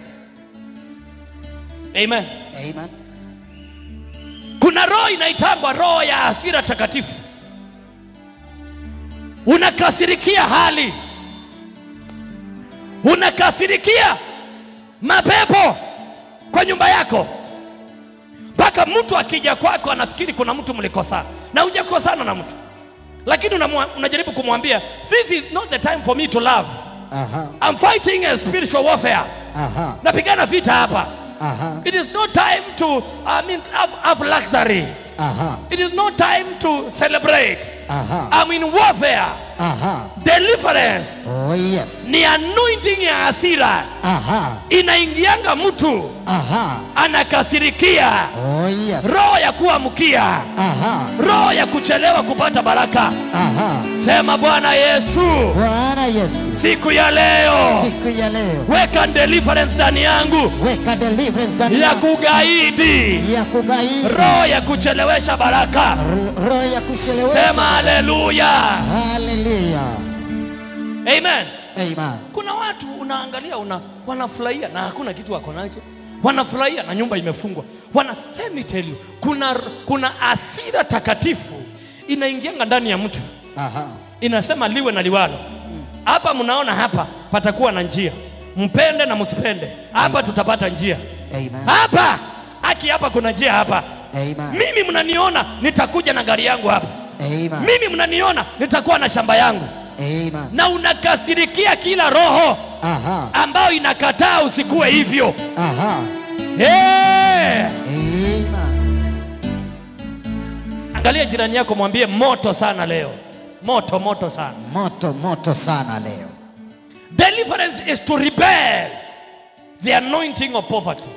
Amen. Amen. Kuna roho inaitangwa roho ya hasira takatifu. Unakasirikia hali, unakasirikia mapepo kwa nyumba yako, mpaka mtu akija kwako anafikiri kuna mtu mlikosana na hujakosana na mtu, lakini unajaribu kumwambia this is not the time for me to love. I'm fighting a spiritual warfare. Napigana vita hapa. It is not time to have luxury. It is not time to celebrate. I'm in warfare. Deliverance. Oh yes. Ni anointing ya hasira. Inaingianga mtu. Anakasirikia. Oh yes. Roho ya kuamkia. Roho ya kuchelewa kupata baraka. Sema Bwana Yesu. Bwana Yesu. Siku ya leo. Siku ya leo. Weka deliverance ndani yangu. Weka deliverance ndani ya yangu. kugaidi. Ya kugaidi. Roho ya kuchelewesha baraka. Roho ya kuchelewesha. Sema haleluya. Haleluya. Amen. Amen. Kuna watu unaangalia wanafurahia na hakuna kitu wako nacho. Wanafurahia na nyumba imefungwa. Let me tell you, kuna hasira takatifu inaingianga ndani ya mtu. Inasema liwe na liwalo. Hapa mnaona hapa patakuwa na njia. Mpende na msipende. Hapa tutapata njia. Amen. Hapa hapa kuna njia hapa. Amen. Mimi mnaniona nitakuja na gari yangu hapa. Amen. Mimi mnaniona nitakuwa na shamba yangu. Amen. Na unakasirikia kila roho ambayo inakataa usikue hivyo. Amen. Angalia jirani yako, mwambie moto sana leo. Moto sana. Moto sana leo. Deliverance is to rebel the anointing of poverty.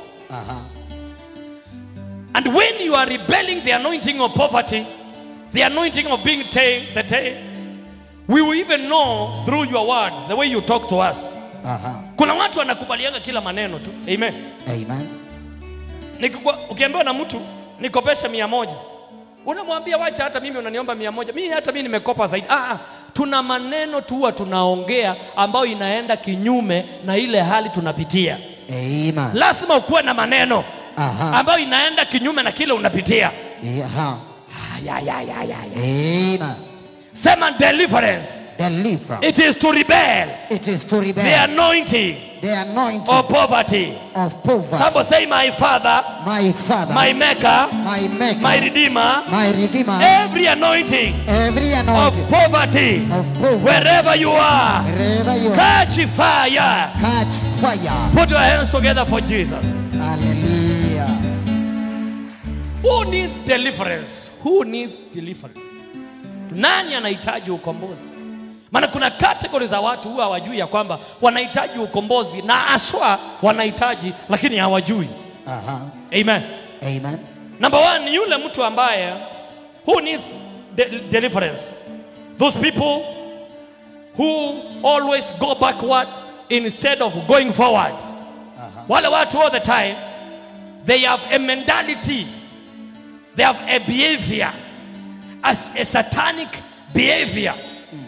And when you are rebelling the anointing of poverty, the anointing of being the tail, we will even know through your words, the way you talk to us. Kuna watu wanakubalianga kila maneno tu. Amen. Amen. Ukiambiwa na mtu nikopesha 100, unamwambia wacha hata mimi unaniomba 100. Mimi hata mimi nimekopa zaidi. Tuna maneno tu huwa tunaongea ambayo inaenda kinyume na ile hali tunapitia. Amen. Lazima ukuwe na maneno ambayo inaenda kinyume na kile unapitia. Amen. Sema deliverance. Deliverance. It is to rebel. It is to rebel. The anointing. The anointing of poverty. Of poverty. Somebody say my Father. My Father. My Maker. My Maker. My Redeemer. My Redeemer. Every anointing. Every anointing. Of poverty. Of poverty. Wherever you are. Wherever you are. Catch fire. Catch fire. Put your hands together for Jesus. Hallelujah. Who needs deliverance? Who needs deliverance? Nani anahitaji ukombozi? Maana kuna categories za watu huwa hawajui ya kwamba wanahitaji ukombozi, na aswa wanahitaji lakini hawajui. Amen. Amen. Number 1 ni yule mtu ambaye who needs deliverance. Those people who always go backward instead of going forward. Wale watu all the time, they have a mentality, they have a behavior, as a satanic behavior.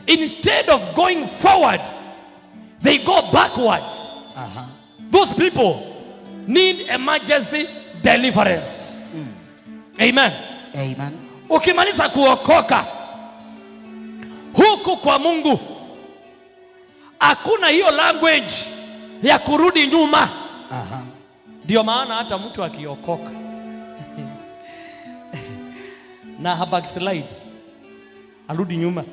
Instead of going forward, they go backward. Those people need emergency deliverance. Amen. Amen. Ukimaliza kuokoka huku kwa Mungu, hakuna hiyo language ya kurudi nyuma. Ndio maana hata mtu akiokoka na backslide arudi nyuma,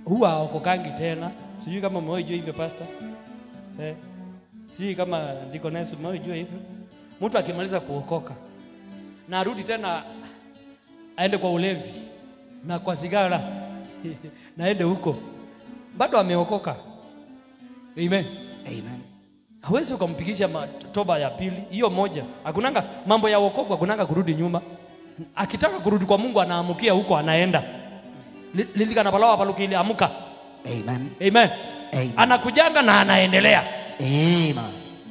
huwa haokokangi tena. Sijui kama mmewahi hivyo pastor. Sijui kama deaconess mmewahi hivyo. Mtu akimaliza kuokoka na arudi tena aende kwa ulevi, na kwa sigara naende huko, bado ameokoka. Amen. Amen. Hawezi ukampigisha toba ya pili hiyo moja. Hakunanga mambo ya wokovu, hakunanga kurudi nyuma. Akitaka kurudi kwa Mungu anaamukia huko, anaenda. Lilika na balawa balukili amuka. Amen. Amen. Amen. Anakujanga na anaendelea. Amen.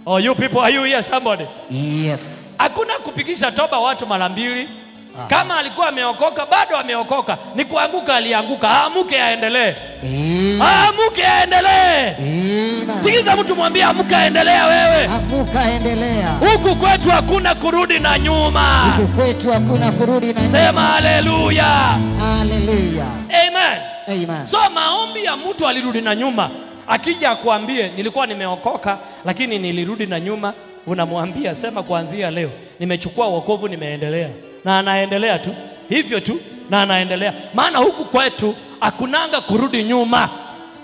Oh, you people, are you here somebody? Yes. Hakuna kupigisha toba watu mara mbili. Kama alikuwa ameokoka, bado ameokoka. Ni kuanguka alianguka. Aamuke aendelee. Aamuke aendelee. Sikiza mtu mwambie amuka endelea wewe. Amuka endelea. Huku kwetu hakuna kurudi na nyuma. Huku kwetu hakuna kurudi na nyuma. Sema haleluya. Haleluya. Amen. Amen. So maombi ya mtu alirudi na nyuma, akija kuambie nilikuwa nimeokoka lakini nilirudi na nyuma, unamwambia sema kuanzia leo nimechukua wokovu, nimeendelea. Na anaendelea tu hivyo tu, na anaendelea. Maana huku kwetu hakunanga kurudi nyuma.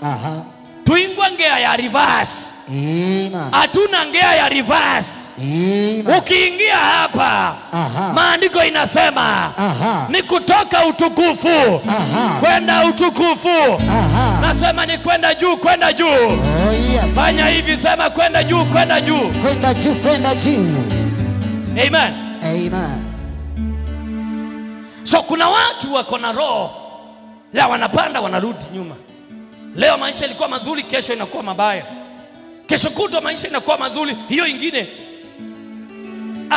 Aha. Tuingwa ngea ya reverse. Amen. Hatuna ngea ya reverse. Amen. Ukiingia hapa, maandiko inasema ni kutoka utukufu kwenda utukufu. Nasema ni kwenda juu, kwenda juu. Oh, yes. Fanya hivi, sema kwenda juu, kwenda juu. Kwenda juu, kwenda juu. Amen. Amen. So kuna watu wako na roho leo wanapanda wanarudi nyuma. Leo maisha ilikuwa mazuri, kesho inakuwa mabaya. Kesho kutwa maisha inakuwa mazuri, hiyo ingine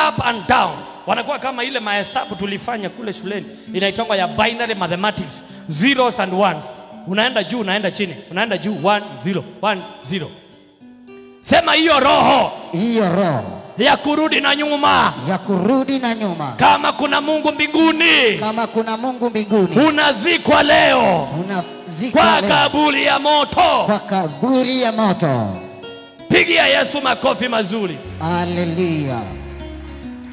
up and down. Wanakuwa kama ile mahesabu tulifanya kule shuleni, inaitwa ya binary mathematics, zeros and ones. Unaenda juu, unaenda chini, unaenda juu, 1 0 1 0. Sema hiyo roho, hiyo roho ya kurudi na nyuma, ya kurudi na nyuma. Kama kuna Mungu mbinguni, kama kuna Mungu mbinguni, unazikwa leo, unazikwa kwa leo kaburi ya moto, kwa kaburi ya moto. Pigia Yesu makofi mazuri. Haleluya.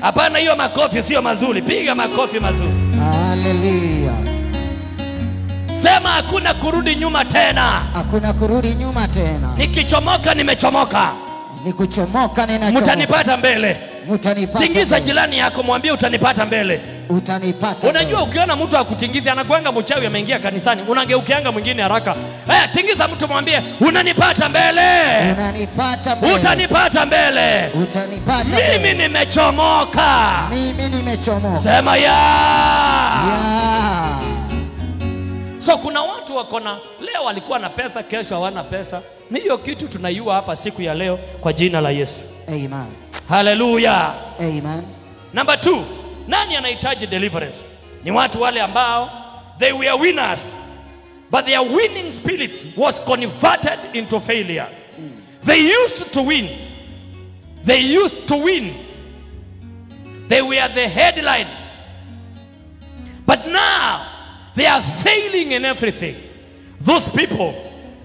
Hapana, hiyo makofi sio mazuri, piga makofi mazuri. Haleluya. Sema hakuna kurudi nyuma tena. Hakuna kurudi nyuma tena. Nikichomoka nimechomoka. Nikuchomoka ninachomoka. Mtanipata mbele. Mtanipata. Tingiza jirani yako, mwambie utanipata mbele. Utanipata. Unajua ukiona mtu akutingiza anakuanga mchawi ameingia kanisani, unangeukianga mwingine haraka. Tingiza mtu, mwambie unanipata mbele. Unanipata mbele. Utanipata mbele. Utanipata mbele. Mimi nimechomoka. Mimi nimechomoka. Sema ya. Ya. So kuna watu wako na leo walikuwa na pesa, kesho hawana pesa. Ni hiyo kitu tunaiua hapa siku ya leo kwa jina la Yesu. Amen. Hallelujah. Amen. Number 2, nani anahitaji deliverance? Ni watu wale ambao they were winners, but their winning spirit was converted into failure. They used to win. They used to win. They were the headline. But now they are failing in everything. Those people,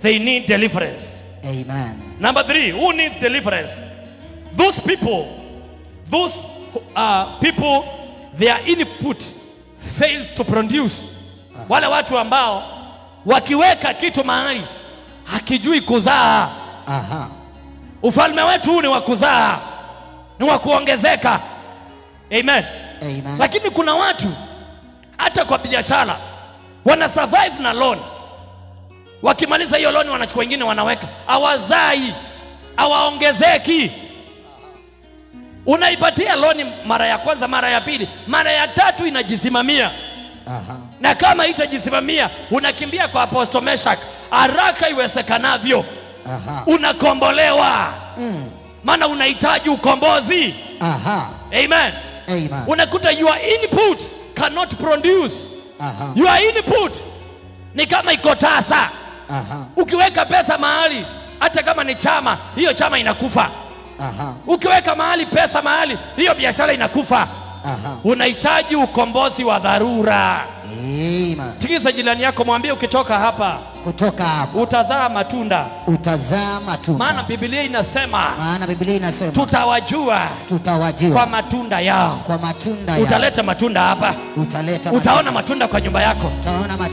they need deliverance. Amen. Number 3, who needs deliverance? Those people, their input fails to produce. Wale watu ambao wakiweka kitu mahali hakijui kuzaa. Ufalme wetu huu ni wa kuzaa, ni wa kuongezeka. Amen. Amen. Lakini kuna watu hata kwa biashara wana survive na loan. Wakimaliza hiyo loan wanachukua wengine wanaweka. Hawazai, hawaongezeki. Unaipatia loan mara ya kwanza, mara ya pili, mara ya tatu inajisimamia. Na kama itajisimamia, unakimbia kwa Apostle Meshach haraka iwezekanavyo. Unakombolewa. Maana unahitaji ukombozi. Amen. Amen. Unakuta your input cannot produce. Your input ni kama iko tasa. Ukiweka pesa mahali, hata kama ni chama, hiyo chama inakufa. Ukiweka mahali pesa mahali, hiyo biashara inakufa. Unahitaji ukombozi wa dharura. Amen. Tikiza jirani yako, mwambie ukitoka hapa, kutoka hapa utazaa matunda. Utazaa matunda. Maana Biblia inasema, tutawajua kwa matunda yao. Kwa matunda yao. Utaleta matunda hapa. Utaona matunda kwa nyumba yako.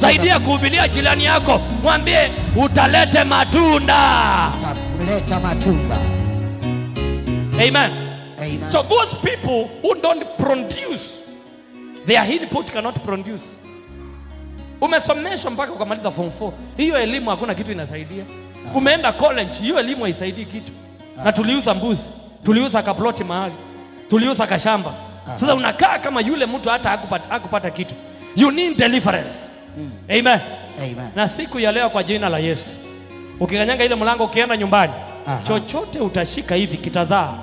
Saidia kuhubiria jirani yako, mwambie utalete matunda. Utaleta matunda. Amen. Amen. So those people who don't produce, their input cannot produce. Umesomeshwa mpaka ukamaliza form 4. Hiyo elimu hakuna kitu inasaidia. Umeenda college, hiyo elimu haisaidii kitu. Na tuliuza mbuzi, tuliuza kaploti mahali, tuliuza kashamba. Sasa unakaa kama yule mtu hata hakupata kitu. You need deliverance. Amen. Amen. Na siku ya leo kwa jina la Yesu, ukikanyanga ile mlango ukienda nyumbani, chochote utashika hivi kitazaa.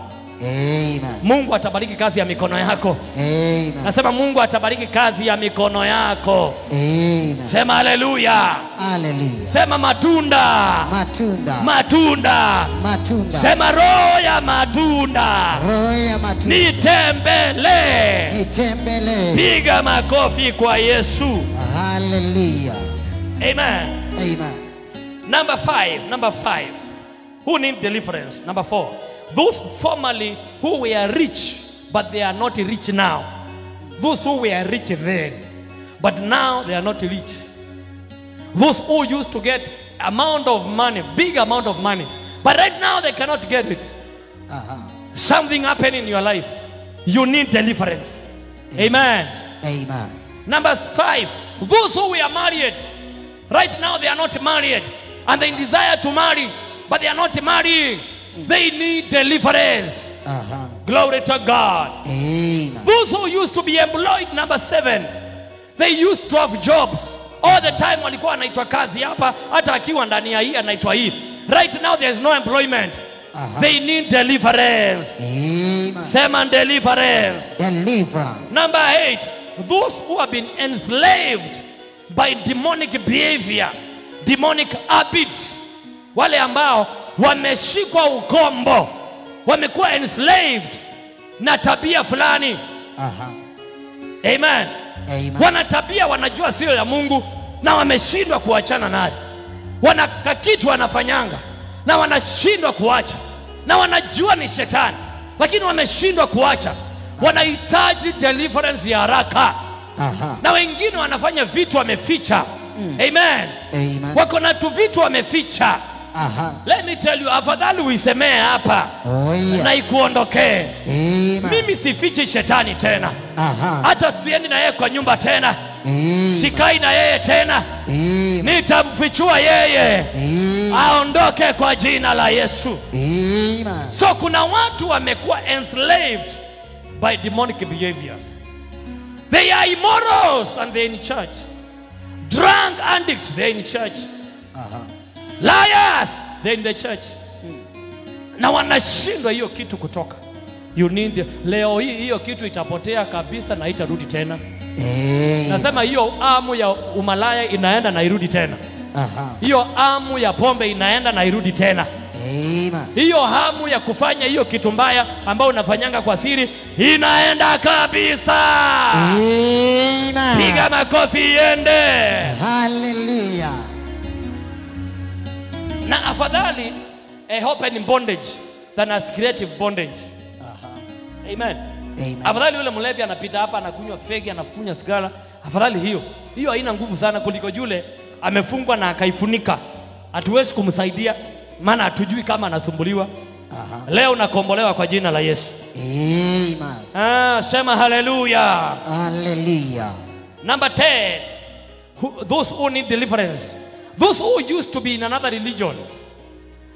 Amen. Mungu atabariki kazi ya mikono yako. Amen. Nasema Mungu atabariki kazi ya mikono yako. Amen. Sema haleluya. Haleluya. Sema matunda. Matunda. Matunda. Matunda. Sema roho ya matunda. Roho ya matunda. Nitembele. Nitembele. Piga makofi kwa Yesu. Haleluya. Amen. Amen. Number 5. Who need deliverance? Number 4. Those formerly who were rich, but they are not rich now. Those who were rich then, but now they are not rich. Those who used to get amount of money, big amount of money, but right now they cannot get it. Something happened in your life. You need deliverance. Amen. Amen. Number 5. Those who were married, right now they are not married, and they desire to marry, but they are not marrying. They need deliverance. Glory to God. Amen. Those who used to be employed, number 7, they used to have jobs. All the time walikuwa anaitwa kazi hapa, hata akiwa ndani ya hii anaitwa hii. Right now there is no employment. They need deliverance. Amen. Sema deliverance. Deliverance. Number 8, those who have been enslaved by demonic behavior, demonic habits. Wale ambao wameshikwa ukombo, wamekuwa enslaved na tabia fulani. Amen. Amen. Wana tabia wanajua sio ya Mungu na wameshindwa kuachana nayo. Wana kitu wanafanyanga na wanashindwa kuacha, na wanajua ni shetani lakini wameshindwa kuacha. Wanahitaji deliverance ya haraka. Na wengine wanafanya vitu wameficha. Amen. Amen. Wako na tu vitu wameficha. Let me tell you, afadhali uisemee hapa na ikuondokee. Mimi sifichi shetani tena. Hata siendi na yeye kwa nyumba tena. Sikai na yeye tena. Nitamfichua yeye. Aondoke kwa jina la Yesu. So kuna watu wamekuwa enslaved by demonic behaviors. They are immorals and they're in church. Drunk addicts, they're in church. Liars, they're in the church. Na wanashindwa hiyo kitu kutoka. You need, leo hiyo kitu itapotea kabisa na itarudi tena. Nasema hiyo amu ya umalaya inaenda na irudi tena. Hiyo amu ya pombe inaenda na irudi tena. Hiyo hamu ya kufanya hiyo kitu mbaya ambao unafanyanga kwa siri inaenda kabisa. Piga makofi iende. Hallelujah. Na afadhali a hope in bondage than as creative bondage. Amen. Amen. Afadhali yule mlevi anapita hapa anakunywa fegi, anakunywa sigara, afadhali hiyo haina nguvu sana kuliko yule amefungwa na akaifunika. Hatuwezi kumsaidia maana hatujui kama anasumbuliwa. Leo unakombolewa kwa jina la Yesu. Amen. Sema hallelujah. Hallelujah. Number 10, those who need deliverance. Those who used to be in another religion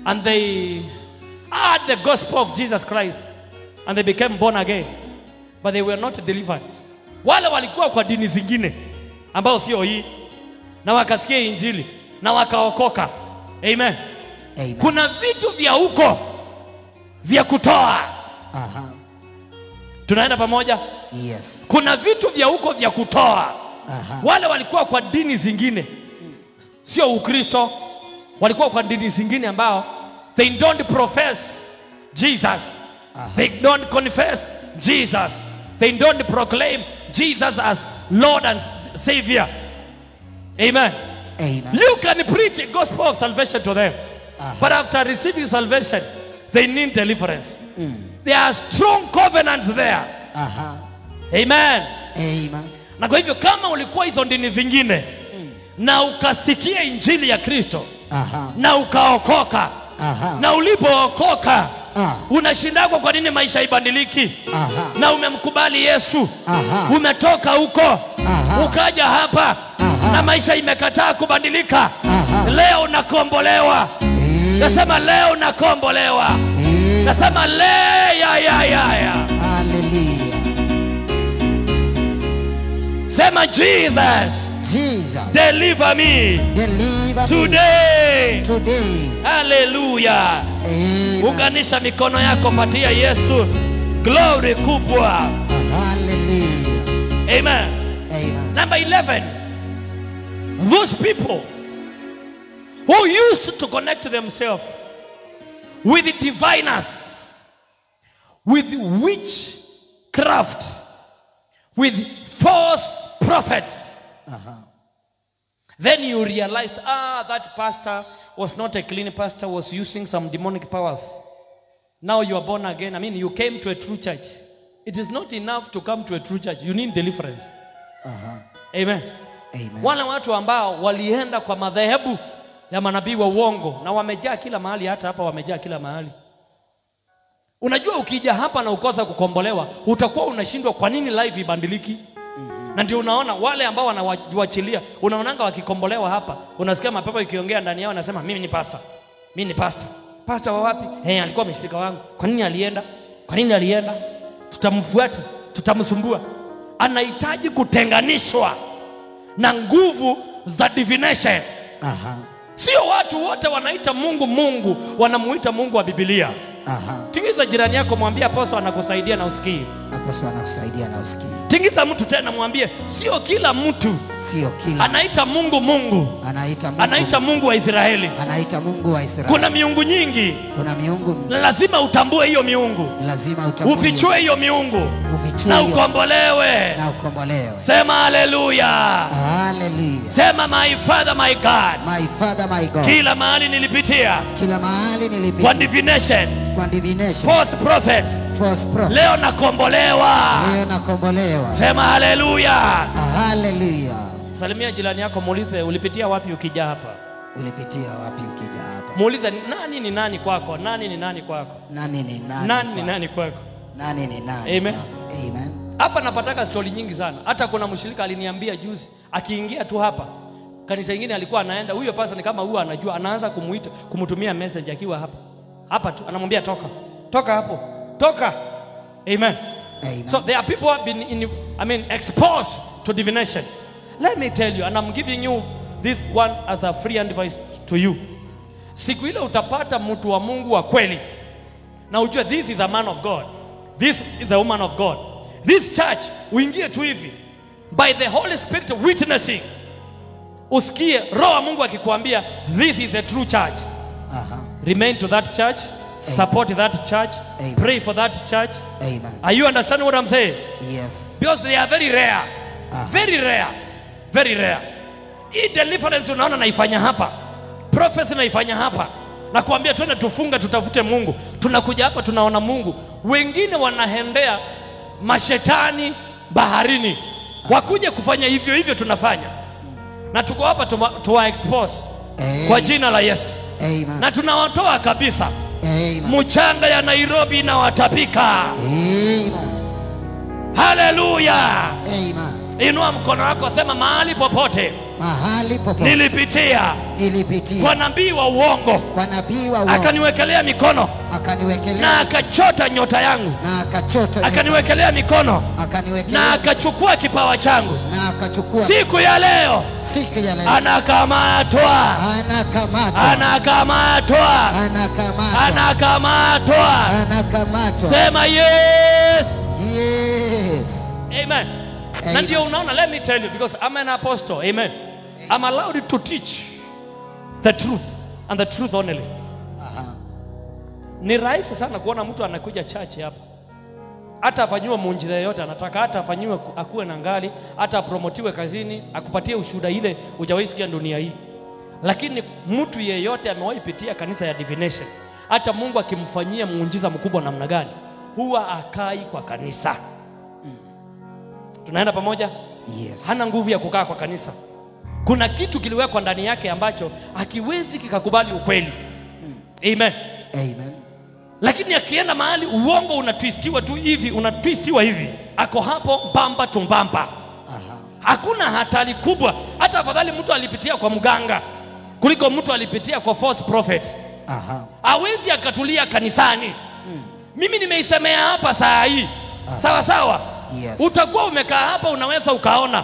and they heard the gospel of Jesus Christ and they became born again, but they were not delivered. Wale walikuwa kwa dini zingine ambao sio hii na wakasikia injili na wakaokoka. Amen. Amen. Kuna vitu vya huko vya kutoa. Tunaenda pamoja? Yes. Kuna vitu vya huko vya kutoa. Wale walikuwa kwa dini zingine, sio Ukristo, walikuwa kwa dini zingine ambao they don't profess Jesus. They don't confess Jesus. They don't proclaim Jesus as Lord and Savior. Amen. Amen. You can preach a gospel of salvation to them. But after receiving salvation, they need deliverance. There are strong covenants there. Amen. Amen. Na kwa hivyo kama ulikuwa hizo dini zingine na ukasikia injili ya Kristo na ukaokoka na ulipookoka unashindako kwa nini maisha ibadiliki? Na umemkubali Yesu, umetoka huko ukaja hapa na maisha imekataa kubadilika, leo nakombolewa. Nasema leo nakombolewa. Nasema Hallelujah. Sema Jesus. Jesus. Deliver me. Deliver today. Me. Today. Hallelujah. Unganisha mikono yako, patia Yesu glory kubwa. Hallelujah. Amen. Amen. Number 11. Those people who used to connect themselves with the diviners, with witchcraft, with false prophets. Then you realized, that pastor was not a clean pastor, was using some demonic powers. Now you are born again. I mean, you came to a true church. It is not enough to come to a true church. You need deliverance. Amen. Amen. Wale watu ambao walienda kwa madhehebu ya manabii wa uongo na wamejaa kila mahali, hata hapa wamejaa kila mahali. Unajua ukija hapa na ukosa kukombolewa, utakuwa unashindwa kwa nini life ibadiliki. Na ndio unaona wale ambao wanawachilia, unaonanga wakikombolewa hapa, unasikia mapepo ikiongea ndani yao, nasema mimi ni pastor. Mimi ni pastor. Pastor wa wapi? Alikuwa mshirika wangu. Kwa nini alienda? Kwa nini alienda? Tutamfuata, tutamsumbua. Anahitaji kutenganishwa na nguvu za divination. Sio watu wote wanaita Mungu Mungu, wanamuita Mungu wa Biblia. Tingiza jirani yako, mwambie apostle anakusaidia na usikii. Apostle anakusaidia na usikii. Tingiza mtu tena, mwambie sio kila mtu anaita Mungu Mungu. Anaita Mungu wa Israeli. Anaita Mungu wa Israeli. Kuna miungu nyingi. Kuna miungu. Lazima utambue hiyo miungu. Lazima utambue. Ufichue hiyo miungu. Na ukombolewe. Sema hallelujah. Hallelujah. Sema my Father my God. My Father my God. Kila mahali nilipitia. Kwa divination. False prophets. Leo nakombolewa. Sema hallelujah. Hallelujah. Salimia jirani yako, muulize ulipitia wapi ukija hapa. Ulipitia wapi ukija hapa? Muulize nani ni nani kwako? Nani ni nani kwako? Nani ni nani? Nani ni nani kwako? Nani ni nani? Amen. Amen. Hapa napataka story nyingi sana. Hata kuna mshirika aliniambia juzi, akiingia tu hapa kanisa lingine alikuwa anaenda, huyo pastor ni kama huwa anajua, anaanza kumuita, kumtumia message akiwa hapa. Hapa tu anamwambia toka. Toka hapo. Toka. Amen. Amen. So there are people who have been exposed to divination. Let me tell you, and I'm giving you this one as a free advice to you. Siku ile utapata mtu wa Mungu wa kweli, na ujue this is a man of God, this is a woman of God. This church uingie tu hivi by the Holy Spirit witnessing, usikie roho wa Mungu akikwambia this is a true church. Remain to that church. Support that church. Amen. Pray for that church. Amen. Are you understanding what I'm saying? Yes. Because they are very rare. Very rare. Very rare. Hii deliverance unaona naifanya hapa, prophecy naifanya hapa, na kuambia twende tufunga tutafute Mungu. Tunakuja hapa tunaona Mungu. Wengine wanahendea mashetani baharini. Wakuje kufanya hivyo hivyo tunafanya. Na tuko hapa tuwa expose kwa jina la Yesu. Amen. Na tunawatoa kabisa. Amen. Mchanga ya Nairobi na watapika. Amen. Hallelujah. Amen. Inua mkono wako, sema mahali popote nilipitia kwa nabii wa uongo, akaniwekelea mikono, na akachota nyota yangu, akaniwekelea mikono, na akachukua kipawa changu. Siku ya leo anakamatwa, anakamatwa, anakamatwa. Sema yes. Yes. Amen. Na ndio unaona, let me tell you, because I'm an apostle. Amen. I'm allowed to teach the truth and the truth only. Ni rahisi sana kuona mtu anakuja church hapa, hata afanywe muujiza yote anataka, hata afanywe akuwe na ngali, hata apromotiwe kazini, akupatie ushuhuda ile hujawahi sikia dunia hii. Lakini mtu yeyote amewahi pitia kanisa ya divination, hata Mungu akimfanyia muujiza mkubwa namna gani, huwa akai kwa kanisa. Tunaenda pamoja? Yes. Hana nguvu ya kukaa kwa kanisa. Kuna kitu kiliwekwa ndani yake ambacho hakiwezi kikakubali ukweli. Amen. Amen. Lakini akienda mahali uongo unatwistiwa tu hivi, unatwistiwa hivi, ako hapo mbamba tumbamba. Hakuna hatari kubwa. Hata afadhali mtu alipitia kwa mganga kuliko mtu alipitia kwa false prophet. Hawezi akatulia kanisani. Mimi nimeisemea hapa saa hii. Sawa sawa. Yes. Utakuwa umekaa hapa unaweza ukaona.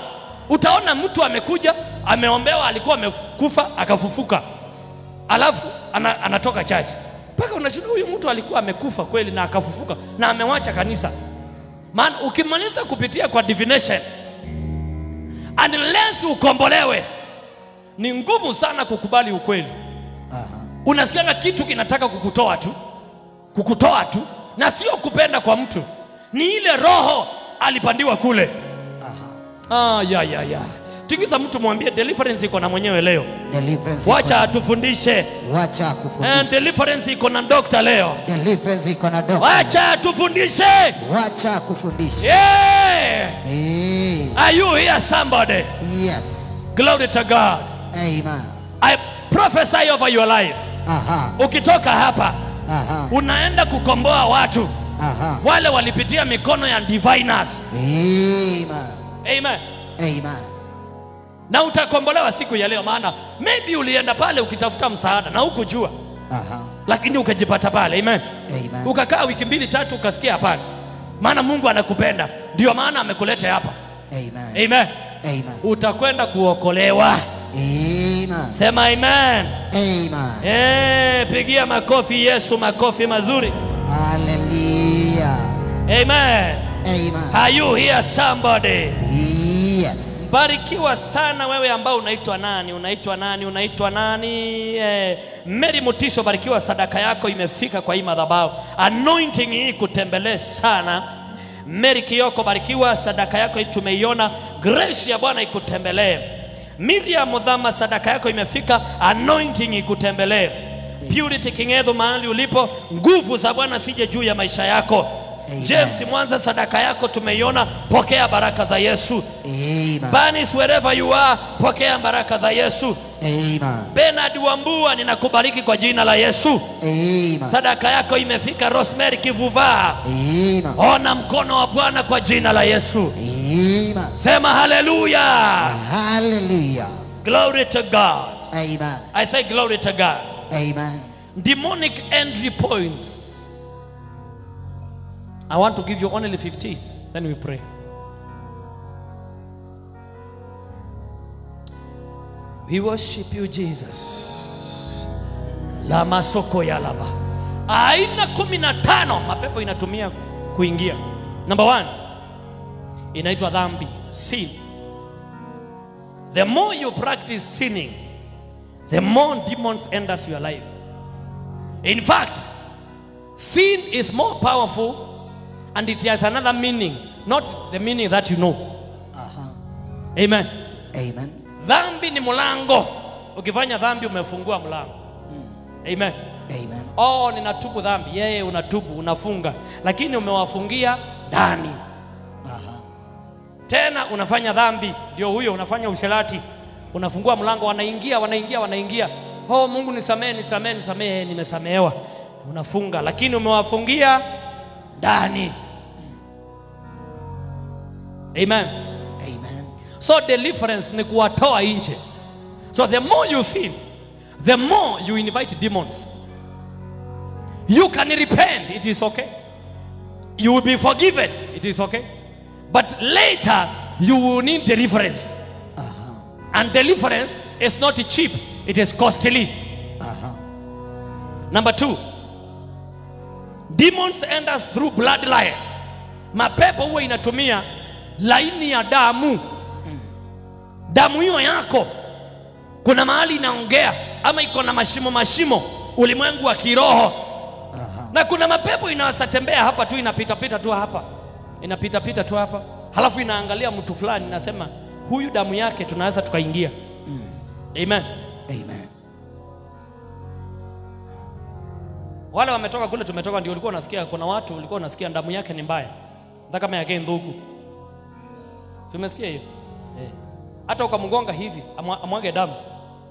Utaona mtu amekuja, ameombewa, alikuwa amekufa akafufuka. Alafu anatoka church. Paka unashinda huyu mtu alikuwa amekufa kweli na akafufuka na amewacha kanisa. Maana ukimaliza kupitia kwa divination, unless ukombolewe, ni ngumu sana kukubali ukweli. Unasikia kitu kinataka kukutoa tu, na sio kupenda kwa mtu. Ni ile roho alipandiwa kule. Ya. Tingiza mtu mwambie deliverance iko na mwenyewe leo. Wacha atufundishe. Wacha kufundisha. Deliverance iko na doctor leo. Deliverance iko na doctor. Wacha atufundishe. Wacha kufundisha. Yeah. Are you here somebody? Yes. Glory to God. Amen. I prophesy over your life. Ukitoka hapa, unaenda kukomboa watu. Wale walipitia mikono ya diviners. Amen. Na utakombolewa siku ya leo, maana maybe ulienda pale ukitafuta msaada na hukujua. Lakini ukajipata pale. Amen. Ukakaa wiki 2-3 ukasikia hapana. Maana Mungu anakupenda. Ndio maana amekuleta hapa. Amen. Utakwenda kuokolewa. Sema amen. Pigia makofi Yesu, makofi mazuri. Hallelujah. Amen. Are you here somebody? Yes. Barikiwa sana wewe ambao unaitwa nani? Mary Mutisho, barikiwa, sadaka yako imefika kwa hii madhabahu. Anointing hii kutembelee sana. Mary Kioko, barikiwa, sadaka yako hii tumeiona. Grace ya Bwana ikutembelee. Miriam Mudhama, sadaka yako imefika. Anointing ikutembelee. Purity Kingedo, mahali ulipo, nguvu za Bwana sije juu ya maisha yako. James Mwanza, sadaka yako tumeiona, pokea baraka za Yesu. Banis, wherever you are, pokea baraka za Yesu. Bernard Wambua, ninakubariki kwa jina la Yesu. Sadaka yako imefika. Rosemary Kivuva, ona mkono wa Bwana kwa jina la Yesu. Sema hallelujah. Hallelujah. Glory to God. Amen. I say glory to God. Amen. Demonic entry points. I want to give you only 50. Then we pray. We worship you, Jesus. Lama soko ya laba. Aina 15 mapepo inatumia kuingia. Number 1. Inaitwa dhambi. Sin. The more you practice sinning, the more demons enter your life. In fact, sin is more powerful and it has another meaning, not the meaning that you know. Amen. Dhambi ni mlango. Ukifanya dhambi umefungua mlango. Amen. Ninatubu dhambi. Yeye unatubu, unafunga. Lakini umewafungia ndani. Tena unafanya dhambi, ndio huyo unafanya usherati. Unafungua mlango, wanaingia. Mungu nisamehe, nimesamehewa. Unafunga, lakini umewafungia ndani. Amen. So deliverance ni kuwatoa nje. So the more you sin, the more you invite demons. You can repent, it is okay. You will be forgiven, it is okay. But later you will need deliverance. And deliverance is not cheap, it is costly. Number 2, demons enter through bloodline. Mapepo huwa inatumia laini ya damu. Damu hiyo yako kuna mahali inaongea, ama iko na mashimo, ulimwengu wa kiroho. Na kuna mapepo inawasatembea hapa tu, inapita tu hapa. Halafu inaangalia mtu fulani, nasema huyu damu yake tunaweza tukaingia. Amen. Wale wametoka kule tumetoka, ndio ulikuwa unasikia kuna watu ulikuwa unasikia damu yake ni mbaya. Hata kama yake ndugu. Si umesikia hiyo? Hata ukamgonga hivi, amwage damu,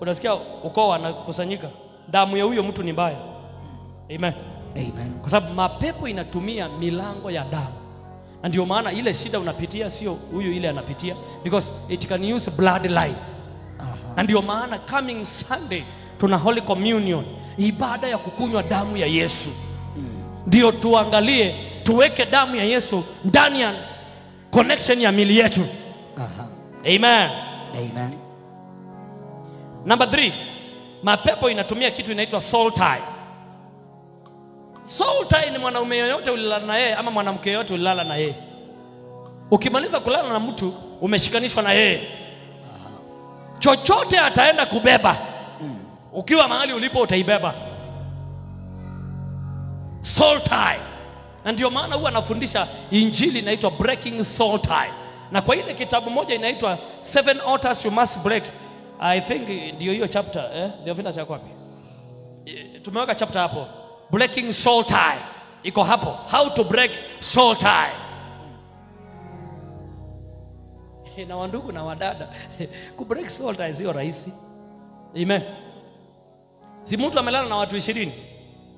unasikia ukoo anakusanyika. Damu ya huyo mtu ni mbaya. Amen. Kwa sababu mapepo inatumia milango ya damu. Ndio maana ile shida unapitia sio huyu ile anapitia, because it can use bloodline. Ndio maana coming Sunday tuna Holy Communion, ibada ya kukunywa damu ya Yesu. Ndio tuangalie tuweke damu ya Yesu ndani ya connection ya mili yetu. Amen. Amen. Number 3, mapepo inatumia kitu inaitwa soul tie. Soul tie ni mwanaume yoyote ulilala na yeye ama mwanamke yoyote ulilala na yeye. Ukimaliza kulala na mtu umeshikanishwa na yeye. Chochote ataenda kubeba. Ukiwa mahali ulipo utaibeba. Soul tie. Na ndio maana huwa anafundisha injili inaitwa breaking soul tie. Na kwa ile kitabu moja inaitwa 7 altars you must break. I think ndio hiyo chapter, ndio vina cha kwapi? Tumeweka chapter hapo. Breaking soul tie. Iko hapo. How to break soul tie. Na wandugu na wadada, ku break soul tie sio rahisi. Amen. Si mtu amelala na watu 20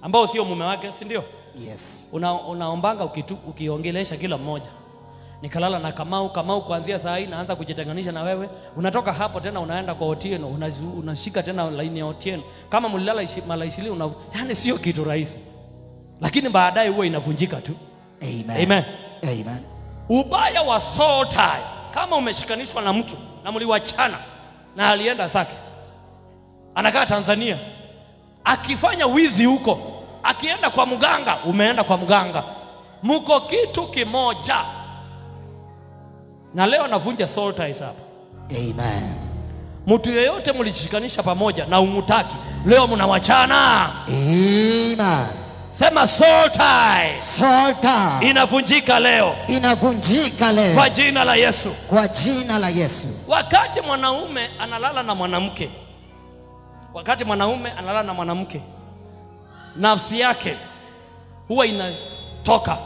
ambao sio mume wake, si ndio? Yes. Unaombanga ukiongelesha kila mmoja. Nikalala na Kamau kuanzia saa hii naanza kujitenganisha na wewe. Unatoka hapo tena unaenda kwa Otieno, unashika tena line ya Otieno. Kama mlilala mara 20 yani sio kitu rahisi. Lakini baadaye huwa inavunjika tu. Amen. Amen. Amen. Ubaya wa soul tie, kama umeshikanishwa na mtu na mliwachana na alienda zake, anakaa Tanzania, akifanya wizi huko, akienda kwa mganga, umeenda kwa mganga, mko kitu kimoja. Na leo navunja soul ties hapa. Amen. Mtu yeyote mlishikanisha pamoja na umutaki, leo mnawachana. Amen. Sema soul tie. Soul tie. Inavunjika leo. Inavunjika leo. Kwa jina la Yesu. Kwa jina la Yesu. Wakati mwanaume analala na mwanamke, nafsi yake huwa inatoka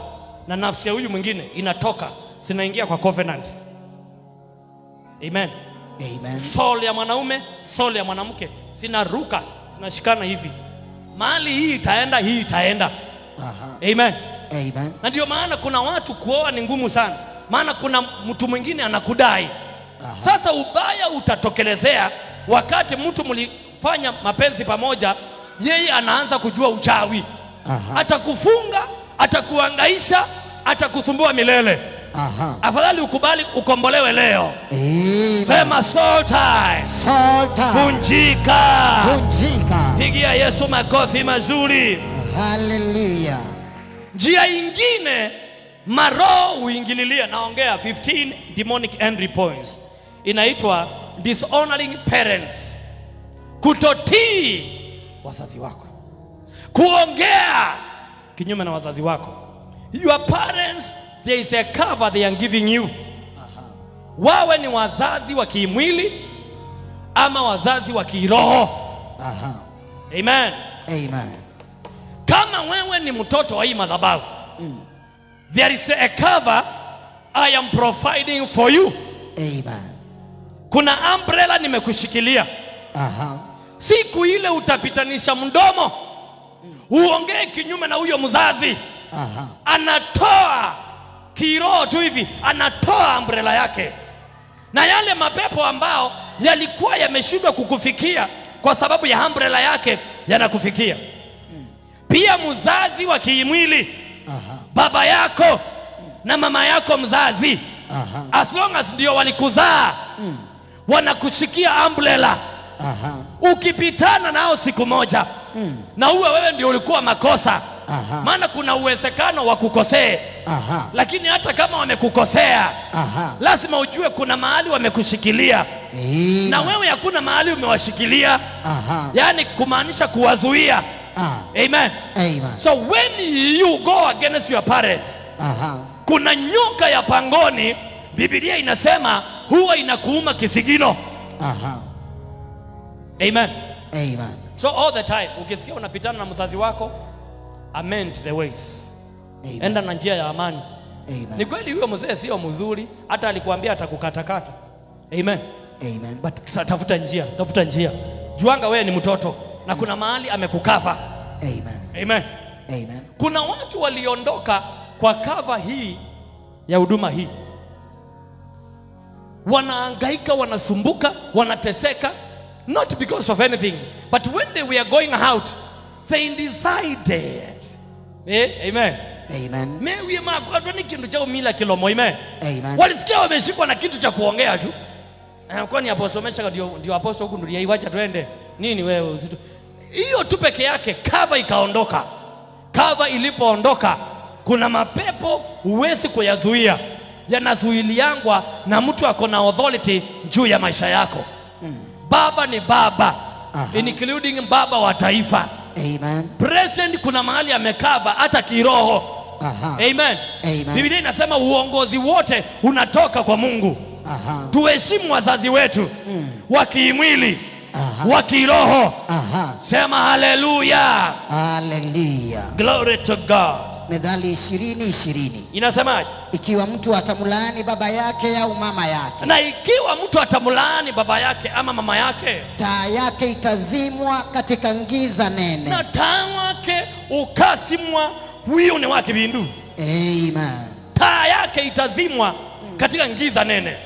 na nafsi ya huyu mwingine inatoka, zinaingia kwa covenant. Amen. Amen. Soul ya mwanaume, soul ya mwanamke zinaruka, zinashikana hivi. Mahali hii itaenda. Amen. Amen. Na ndio maana kuna watu kuoa ni ngumu sana, maana kuna mtu mwingine anakudai. Sasa ubaya utatokelezea wakati mtu mlifanya mapenzi pamoja, yeye anaanza kujua uchawi. Atakufunga, atakuangaisha, atakusumbua milele. Afadhali ukubali ukombolewe leo. Amen. Sema soul tie. Soul tie. Vunjika. Vunjika. Pigia Yesu makofi mazuri. Hallelujah. Njia ingine maroho uingililia, naongea 15 demonic entry points. Inaitwa dishonoring parents. Kutotii wazazi wako. Kuongea kinyume na wazazi wako. Your parents, there is a cover they are giving you. Wawe ni wazazi wa kimwili ama wazazi wa kiroho. Amen. Amen. Kama wewe ni mtoto wa hii madhabahu, there is a cover I am providing for you. Amen. Kuna umbrella nimekushikilia. Siku ile utapitanisha mdomo, uongee kinyume na huyo mzazi, anatoa kiroho tu hivi, anatoa umbrella yake. Na yale mapepo ambao yalikuwa yameshindwa kukufikia kwa sababu ya umbrella yake yanakufikia. Pia mzazi wa kimwili, baba yako na mama yako mzazi, as long as ndio walikuzaa, wanakushikia umbrella. Ukipitana nao siku moja, na uwe wewe ndio ulikuwa makosa, maana kuna uwezekano wa kukosea. Lakini hata kama wamekukosea, lazima ujue kuna mahali wamekushikilia. Na wewe hakuna mahali umewashikilia. Yani kumaanisha kuwazuia. Amen. Amen. So when you go against your parents, kuna nyoka ya pangoni, Biblia inasema huwa inakuuma kisigino. Amen. Amen. So all the time ukisikia unapitana na mzazi wako, amend the ways. Amen. Enda na njia ya amani. Amen. Ni kweli huyo mzee sio mzuri, hata alikuambia atakukatakata. Amen. Amen. But tafuta njia. Juanga wewe ni mtoto na kuna mahali amekukava. Amen. Amen. Amen. Kuna watu waliondoka kwa cover hii ya huduma hii. Wanahangaika, wanasumbuka, wanateseka, not because of anything, but when they were going out, they decided. Amen. Amen. Mewe makwatu ni kintu cha umila kilomo. Amen. Amen. Walisikia wameshikwa na kitu cha kuongea tu. Kwani aposomesha ndio apostle huku ndio iwacha twende. Nini wewe usitu. Hiyo tu peke yake cover ikaondoka. Cover ilipoondoka, kuna mapepo huwezi kuyazuia. Yanazuiliangwa na mtu ako na authority juu ya maisha yako. Baba ni baba. Including baba wa taifa. Amen. President kuna mahali amekava hata kiroho. Amen. Amen. Biblia inasema uongozi wote unatoka kwa Mungu. Tuheshimu wazazi wetu wa kimwili, wa kiroho. Sema haleluya. Haleluya. Glory to God. Methali 20:20 inasemaje? Ikiwa mtu atamlaani baba yake au mama yake, na ikiwa mtu atamlaani baba yake ama mama yake, taa yake itazimwa katika giza nene. Na taa yake ukasimwa huyo ni wake bindu. Amen. Taa yake itazimwa katika giza nene.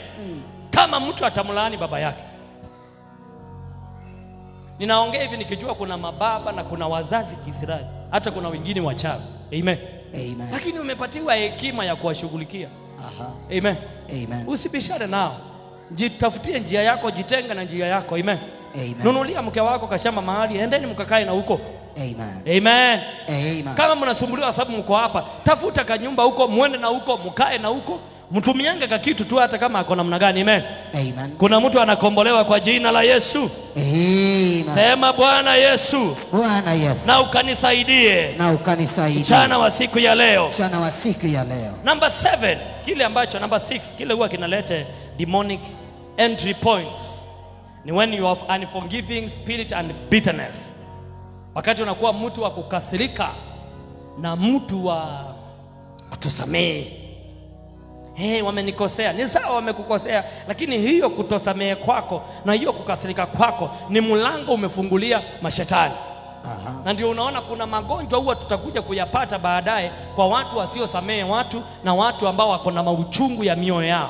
Kama mtu atamlaani baba yake. Ninaongea hivi nikijua kuna mababa na kuna wazazi Kiisraeli, hata kuna wengine wachawi. Amen. Amen. Lakini umepatiwa hekima ya kuwashughulikia. Amen. Amen. Usibishane nao. Jitafutie njia yako, jitenga na njia yako. Amen. Amen. Nunulia mke wako kashamba mahali, endeni mkakae na huko. Amen. Amen. Amen. Kama mnasumbuliwa sababu mko hapa, tafuta kanyumba huko, muende na huko, mkae na huko, mtumiange ka kitu tu hata kama ako namna gani. Amen. Amen. Kuna mtu anakombolewa kwa jina la Yesu. Amen. Sema Bwana Yesu. Bwana Yesu. Na ukanisaidie. Na ukanisaidie. Mchana wa siku ya leo. Mchana wa siku ya leo. Number 7, kile ambacho number 6, kile huwa kinalete demonic entry points ni when you have unforgiving spirit and bitterness. Wakati unakuwa mtu wa kukasirika na mtu wa kutosamehe. Wamenikosea. Ni sawa wamekukosea, lakini hiyo kutosamehe kwako na hiyo kukasirika kwako ni mlango umefungulia mashetani. Na ndio unaona kuna magonjwa huwa tutakuja kuyapata baadaye kwa watu wasiosamehe watu na watu ambao wako na mauchungu ya mioyo yao.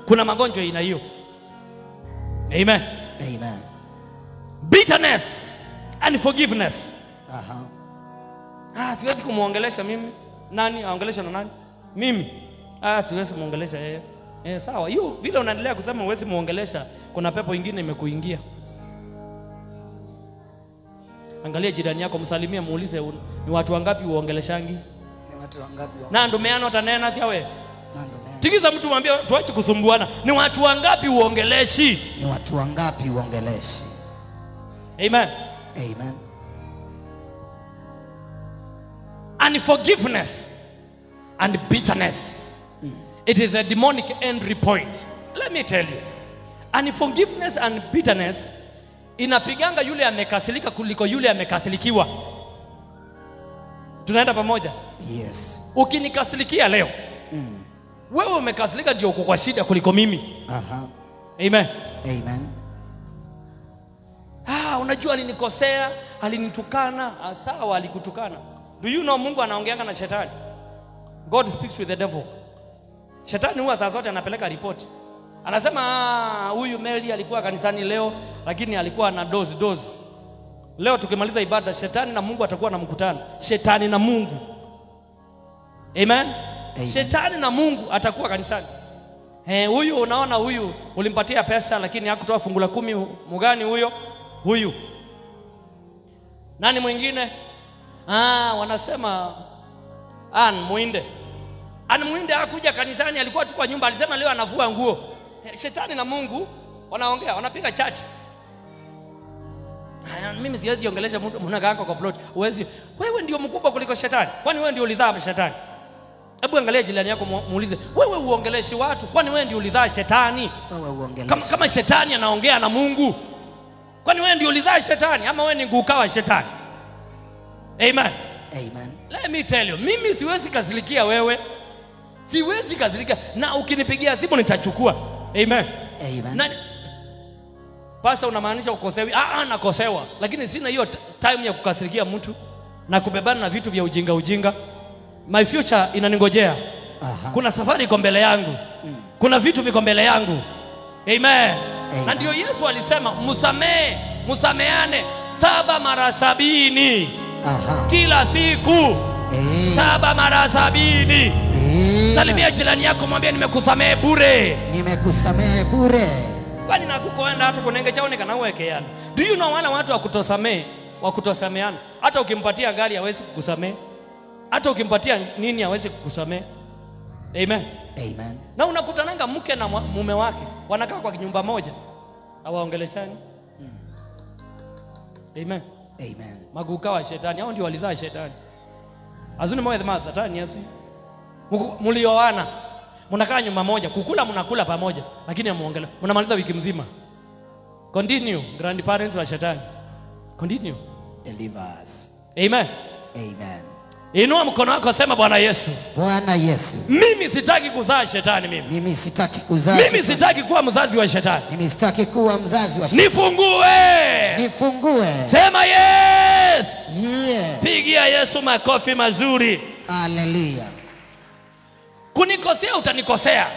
Kuna magonjwa ina hiyo. Amen. Amen. Bitterness and forgiveness. Siwezi kumuongelesha mimi. Nani aongelesha na nani? Mimi. Siwezi muongelesha yeye. Sawa. Hiyo vile unaendelea kusema huwezi muongelesha, kuna pepo nyingine imekuingia. Angalia jirani yako, msalimie, muulize ni watu wangapi uongeleshangi? Ni watu wangapi? Na ndumeano utanena si wewe? Tikiza mtu mwambie tuache kusumbuana. Ni watu wangapi uongeleshi? Ni watu wangapi uongeleshi? Amen. Amen. Unforgiveness and bitterness. It is a demonic entry point. Let me tell you. Unforgiveness and bitterness inapiganga yule amekasirika kuliko yule amekasirikiwa. Tunaenda pamoja? Yes. Ukinikasirikia leo, wewe umekasirika ndio uko kwa shida kuliko mimi. Amen. Amen. Unajua alinikosea, alinitukana. Sawa, alikutukana. Do you know Mungu anaongeanga na shetani? God speaks with the devil. Shetani huwa saa zote anapeleka report. Anasema huyu Mary alikuwa kanisani leo lakini alikuwa na dozi. Leo tukimaliza ibada shetani na Mungu atakuwa na mkutano. Shetani na Mungu. Amen. Shetani na Mungu atakuwa kanisani. Huyu unaona huyu ulimpatia pesa lakini hakutoa fungu la 10 mgani huyo? Huyu. Nani mwingine? Wanasema Muinde. Muinde hakuja kanisani, alikuwa tu kwa nyumba, alisema leo anavua nguo. Shetani na Mungu wanaongea, wanapiga chat. Mimi siwezi ongelesha mtu mnagaanga kwa plot. Wewe ndio mkubwa kuliko shetani. Kwani wewe ndio ulizaa shetani? Hebu angalia jirani yako muulize, wewe uongeleshi watu, kwani wewe ndio ulizaa shetani? Wewe uongeleshi. Kama shetani anaongea na Mungu, kwani wewe ndio ulizaa shetani ama wewe ni ngukawa shetani? Amen. Amen. Let me tell you, mimi siwezi kasilikia wewe. Siwezi kasilikia, na ukinipigia simu nitachukua. Amen. Amen. Pasa unamaanisha ukosewi? Nakosewa, lakini sina hiyo time ya kukasirikia mtu na kubebana na vitu vya ujinga. My future inaningojea. Kuna safari iko mbele yangu. Kuna vitu viko mbele yangu. Amen. Na ndio Yesu alisema musameane 7 mara 70. Kila siku 7 mara 70. Salimia jirani yako, mwambie nimekusamehe bure. Nimekusamehe bure. Kwani nakukoenda hata kunenge chaone kana uwekeana. Do you know wala watu wakutosameana? Hata ukimpatia gari hawezi kukusamehe. Hata ukimpatia nini hawezi kukusamehe. Amen. Amen. Na unakutananga mke na mume wake wanakaa kwa nyumba moja, hawaongeleshani. Amen. Amen. Maguka wa shetani, hao ndio walizaa shetani. Azuni moyo the Satan Yesu. Mlioana, mnakaa nyumba moja, kukula mnakula pamoja, lakini hamuongele. Mnamaliza wiki mzima. Continue, grandparents wa shetani. Continue. Deliver us. Amen. Amen. Inua mkono wako, sema Bwana Yesu. Bwana Yesu. Mimi sitaki kuzaa shetani mimi. Mimi sitaki kuzaa. Mimi sitaki kuwa mzazi wa shetani. Mimi sitaki kuwa mzazi wa shetani. Nifungue. Nifungue. Sema yes. Yes. Pigia Yesu makofi mazuri. Hallelujah. Kunikosea utanikosea,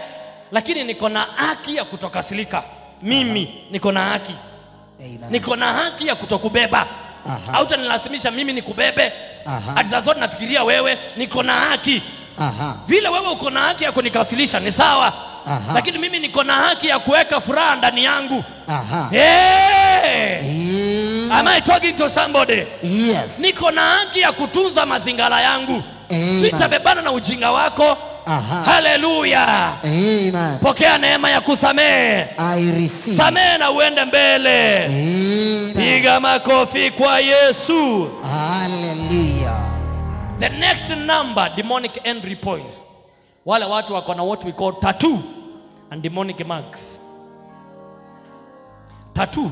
lakini niko na haki ya kutokasirika. Mimi niko na haki. Amen. Niko na haki ya kutokubeba. Hautanilazimisha mimi nikubebe. Hata zote nafikiria wewe, niko na haki. Vile wewe uko na haki ya kunikasilisha ni sawa. Lakini mimi niko na haki ya kuweka furaha ndani yangu. Am I talking to somebody? Yes. Niko na haki ya kutunza mazingira yangu. Sitabebana na ujinga wako. Hallelujah. Amen. Pokea neema ya kusamehe. I receive. Samehe na uende mbele. Amen. Piga makofi kwa Yesu. Hallelujah. The next number, demonic entry points. Wale watu wako na what we call tattoo and demonic marks. Tattoo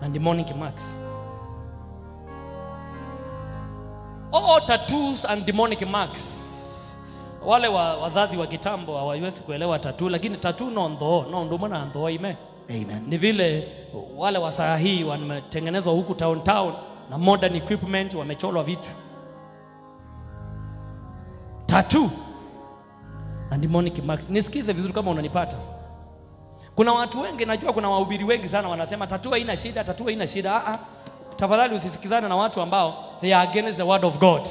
and demonic marks. All tattoos and demonic marks. Wale wazazi wa kitambo hawawezi kuelewa tattoo, lakini tattoo ndo maana ndo ime. Amen. Ni vile wale wa saa hii wametengenezwa huku town na modern equipment, wamechorwa vitu. Tattoo and demonic marks. Nisikize vizuri kama unanipata. Kuna watu wengi, najua kuna wahubiri wengi sana wanasema tattoo haina shida, tattoo haina shida. Tafadhali usisikizane na watu ambao they are against the word of God.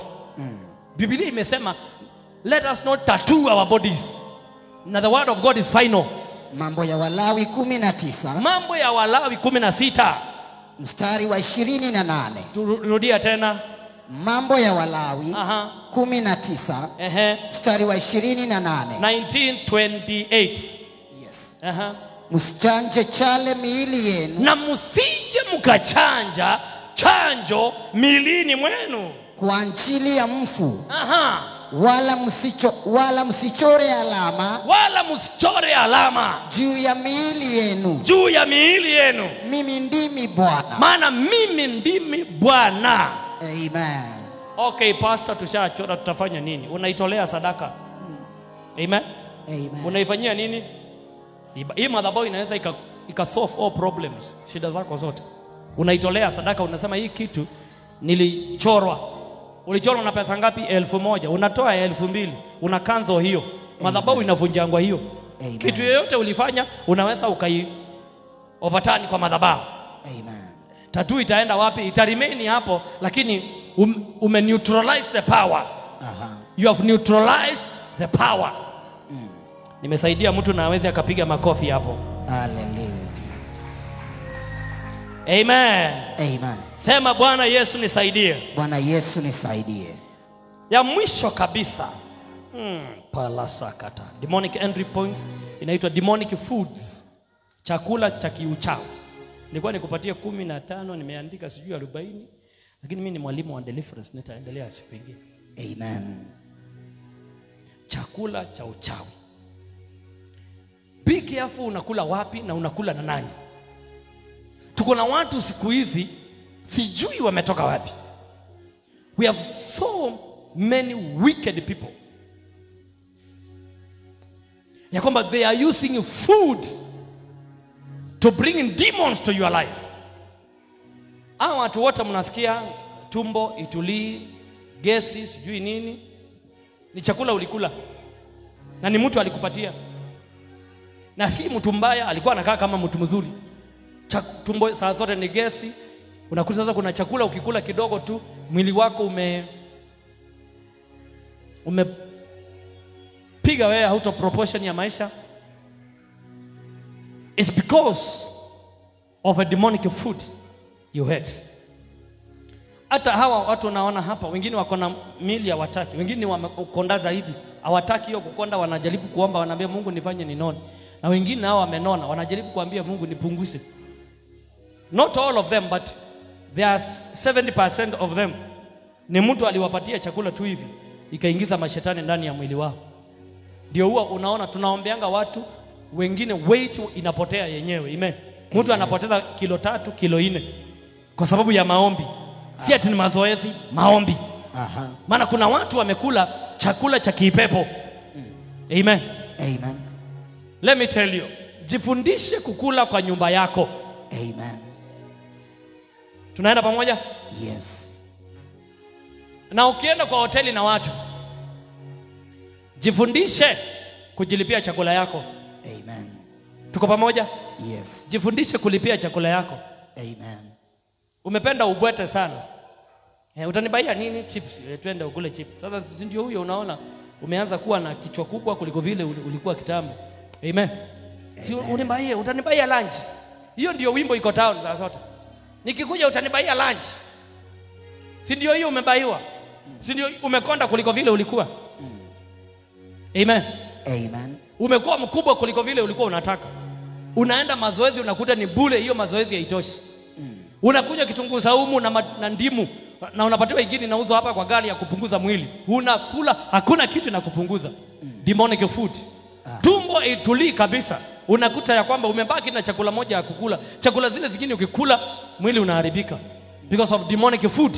Biblia imesema let us not tattoo our bodies. Na the word of God is final. Mambo ya Walawi 19. Mambo ya Walawi 16. Mstari wa 28. Rudia tena. Mambo ya Walawi 19. Mstari wa 28. 19:28. Yes. Msichanje chale miili yenu. Na msije mkachanja chanjo milini mwenu kwa ajili ya mfu. Wala msichore alama juu ya miili yenu. Mimi ndimi Bwana. Maana mimi ndimi Bwana. Amen. Okay, pastor, tushachora, tutafanya nini? Unaitolea sadaka. Amen. Amen. Unaifanyia nini? Hii madhabahu inaweza ika-solve all problems, shida zako zote. Unaitolea sadaka, unasema hii kitu nilichorwa. Ulichorwa na pesa ngapi? 1,000. Unatoa 2,000, una cancel hiyo. Madhabahu inavunjangwa hiyo. Amen. Kitu yoyote ulifanya unaweza overturn kwa madhabahu. Amen. Tattoo itaenda wapi? Ita remain hapo, lakini neutralize the power. You have neutralized the power. Nimesaidia mtu na aweze akapiga makofi hapo. Hallelujah. Amen. Amen. Sema Bwana Yesu nisaidie. Bwana Yesu nisaidie. Ya mwisho kabisa. Palasakata. Demonic entry points inaitwa demonic foods. Chakula cha kiuchawi. Nilikuwa nikupatie 15, nimeandika sijui 40. Lakini mimi ni mwalimu wa deliverance, nitaendelea siku nyingine. Amen. Chakula cha uchawi. Be careful unakula wapi na unakula na nani. Tuko na watu siku hizi sijui wametoka wapi. We have so many wicked people. Ya kwamba they are using food to bring in demons to your life. Hao watu wote mnasikia tumbo itulii, gesi, sijui nini. Ni chakula ulikula. Na ni mtu alikupatia. Na si mtu mbaya, alikuwa anakaa kama mtu mzuri. Tumbo saa zote ni gesi. Unakuta sasa kuna chakula ukikula kidogo tu, mwili wako piga wewe out of proportion ya maisha. It's because of a demonic food you had. Hata hawa watu unaona hapa, wengine wako na mili hawataki, wengine wamekonda zaidi, hawataki hiyo kukonda, wanajaribu kuomba, wanaambia Mungu nifanye ninone. Na wengine hao wamenona, wanajaribu kuambia Mungu nipunguze. Not all of them, but there's 70% of them. Ni mtu aliwapatia chakula tu hivi, ikaingiza mashetani ndani ya mwili wao. Ndio huwa unaona tunaombeanga watu wengine weight inapotea yenyewe. Amen. Mtu anapoteza kilo 3, kilo 4 kwa sababu ya maombi. Si ati ni mazoezi, maombi. Maana kuna watu wamekula chakula cha kipepo. Amen. Amen. Let me tell you, jifundishe kukula kwa nyumba yako. Amen. Tunaenda pamoja? Yes. Na ukienda kwa hoteli na watu, jifundishe kujilipia chakula yako. Amen. Tuko pamoja? Yes. Jifundishe kulipia chakula yako. Amen. Umependa ubwete sana. Utanibaia nini? Chips. Twende ukule chips. Sasa si ndio huyo unaona umeanza kuwa na kichwa kubwa kuliko vile ulikuwa kitambo. Amen. Si unibaie, utanibaia lunch. Hiyo ndio wimbo iko town za zote. Nikikuja utanibaia lunch. Si ndio hiyo umebaiwa? Si ndio umekonda kuliko vile ulikuwa? Amen. Amen. Umekuwa mkubwa kuliko vile ulikuwa unataka. Unaenda mazoezi unakuta ni bure, hiyo mazoezi haitoshi. Unakunywa kitunguu saumu na ndimu na unapatiwa ingine inauzwa hapa kwa gari ya kupunguza mwili. Unakula hakuna kitu na kupunguza. Demonic food. Tumbo itulii kabisa. Unakuta ya kwamba umebaki na chakula moja ya kukula. Chakula zile zingine ukikula mwili unaharibika because of demonic food.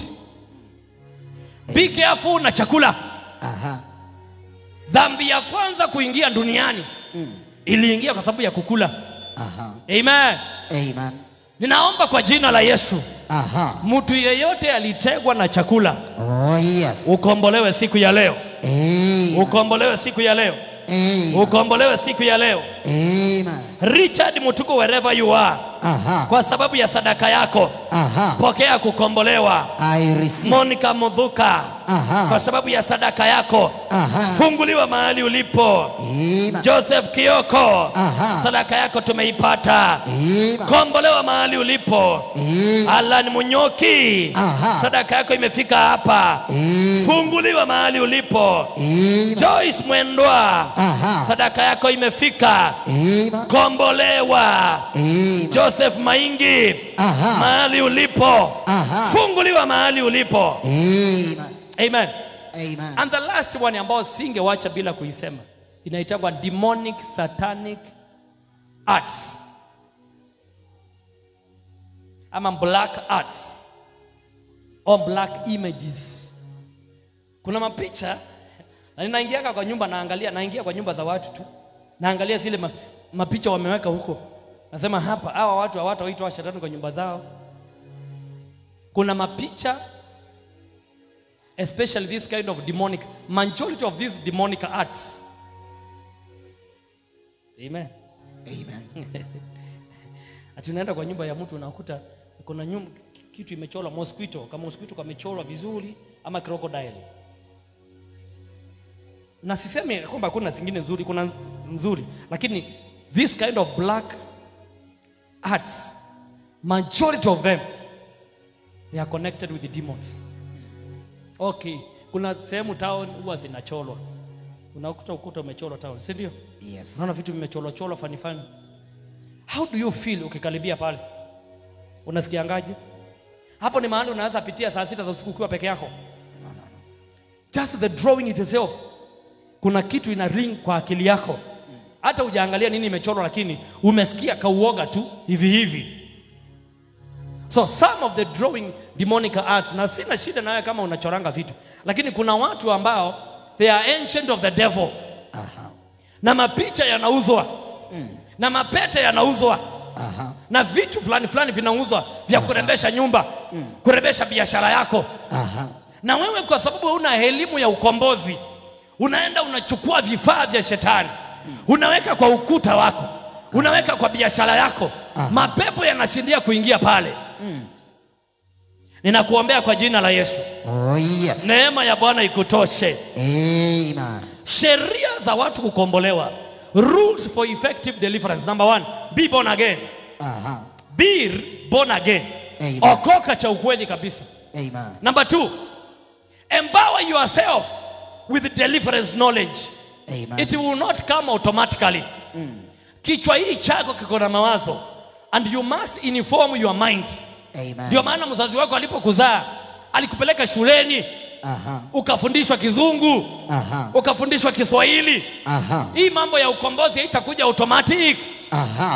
Be careful na chakula. Dhambi ya kwanza kuingia duniani iliingia kwa sababu ya kukula. Amen. Amen. Ninaomba kwa jina la Yesu. Mtu yeyote alitegwa na chakula. Oh yes. Ukombolewe siku ya leo. Amen. Ukombolewe siku ya leo. Amen. Ukombolewe siku ya leo. Amen. Richard Mutuku, wherever you are. Kwa sababu ya sadaka yako. Pokea kukombolewa. I receive. Monica Mudhuka. Kwa sababu ya sadaka yako. Funguliwa mahali ulipo. Amen. Joseph Kioko. Sadaka yako tumeipata. Amen. Kombolewa mahali ulipo. Amen. Alan Munyoki. Sadaka yako imefika hapa. Amen. Funguliwa mahali ulipo. Amen. Joyce Mwendwa. Sadaka yako imefika. Amen. Kombolewa. Amen. Joseph Maingi. Mahali ulipo. Funguliwa mahali ulipo. Amen. Amen. Amen. And the last one ambao singewacha bila kuisema inaitwa demonic satanic arts ama black arts or black images. Kuna mapicha na ninaingia kwa nyumba naingia kwa nyumba za watu tu. Naangalia zile mapicha wameweka huko. Nasema hapa hawa watu hawataitwa shetani kwa nyumba zao. Kuna mapicha, especially this kind of demonic, majority of these demonic arts. Amen. Amen. Ati unaenda kwa nyumba ya mtu unakuta kuna nyumba kitu imechorwa mosquito, kama mosquito kamechorwa vizuri ama crocodile. Na sisemi kwamba kuna zingine nzuri, kuna nzuri, lakini this kind of black arts, majority of them they are connected with the demons. Okay, kuna sehemu town huwa zinachorwa. Unakuta ukuta umechorwa town, si ndio? Yes. Unaona vitu vimechorwa fani. How do you feel ukikaribia pale? Unasikiangaje? Hapo ni mahali unaweza pitia saa 6 za usiku ukiwa peke yako. No. Just the drawing itself. Kuna kitu ina ring kwa akili yako. Hata hujaangalia nini imechorwa, lakini umesikia kauoga tu hivi. So some of the drawing demonic arts, na sina shida nawe kama unachoranga vitu, lakini kuna watu ambao they are ancient of the devil. Na mapicha yanauzwa. Na mapete yanauzwa. Na vitu fulani vinauzwa vya kurembesha nyumba, kurembesha biashara yako. Na wewe kwa sababu una elimu ya ukombozi, unaenda unachukua vifaa vya shetani, unaweka kwa ukuta wako, unaweka kwa biashara yako. Mapepo yanashindia kuingia pale. Ninakuombea kwa jina la Yesu. Oh yes. Neema ya Bwana ikutoshe. Amen. Sheria za watu kukombolewa. Rules for effective deliverance. Number 1, be born again. Be born again. Amen. Okoka cha ukweli kabisa. Amen. Number 2, empower yourself with deliverance knowledge. Amen. It will not come automatically. Kichwa hii chako kiko na mawazo, and you must inform your mind. Amen. Ndio maana mzazi wako alipokuzaa alikupeleka shuleni. Ukafundishwa Kizungu. Ukafundishwa Kiswahili. Hii mambo ya ukombozi haitakuja automatic.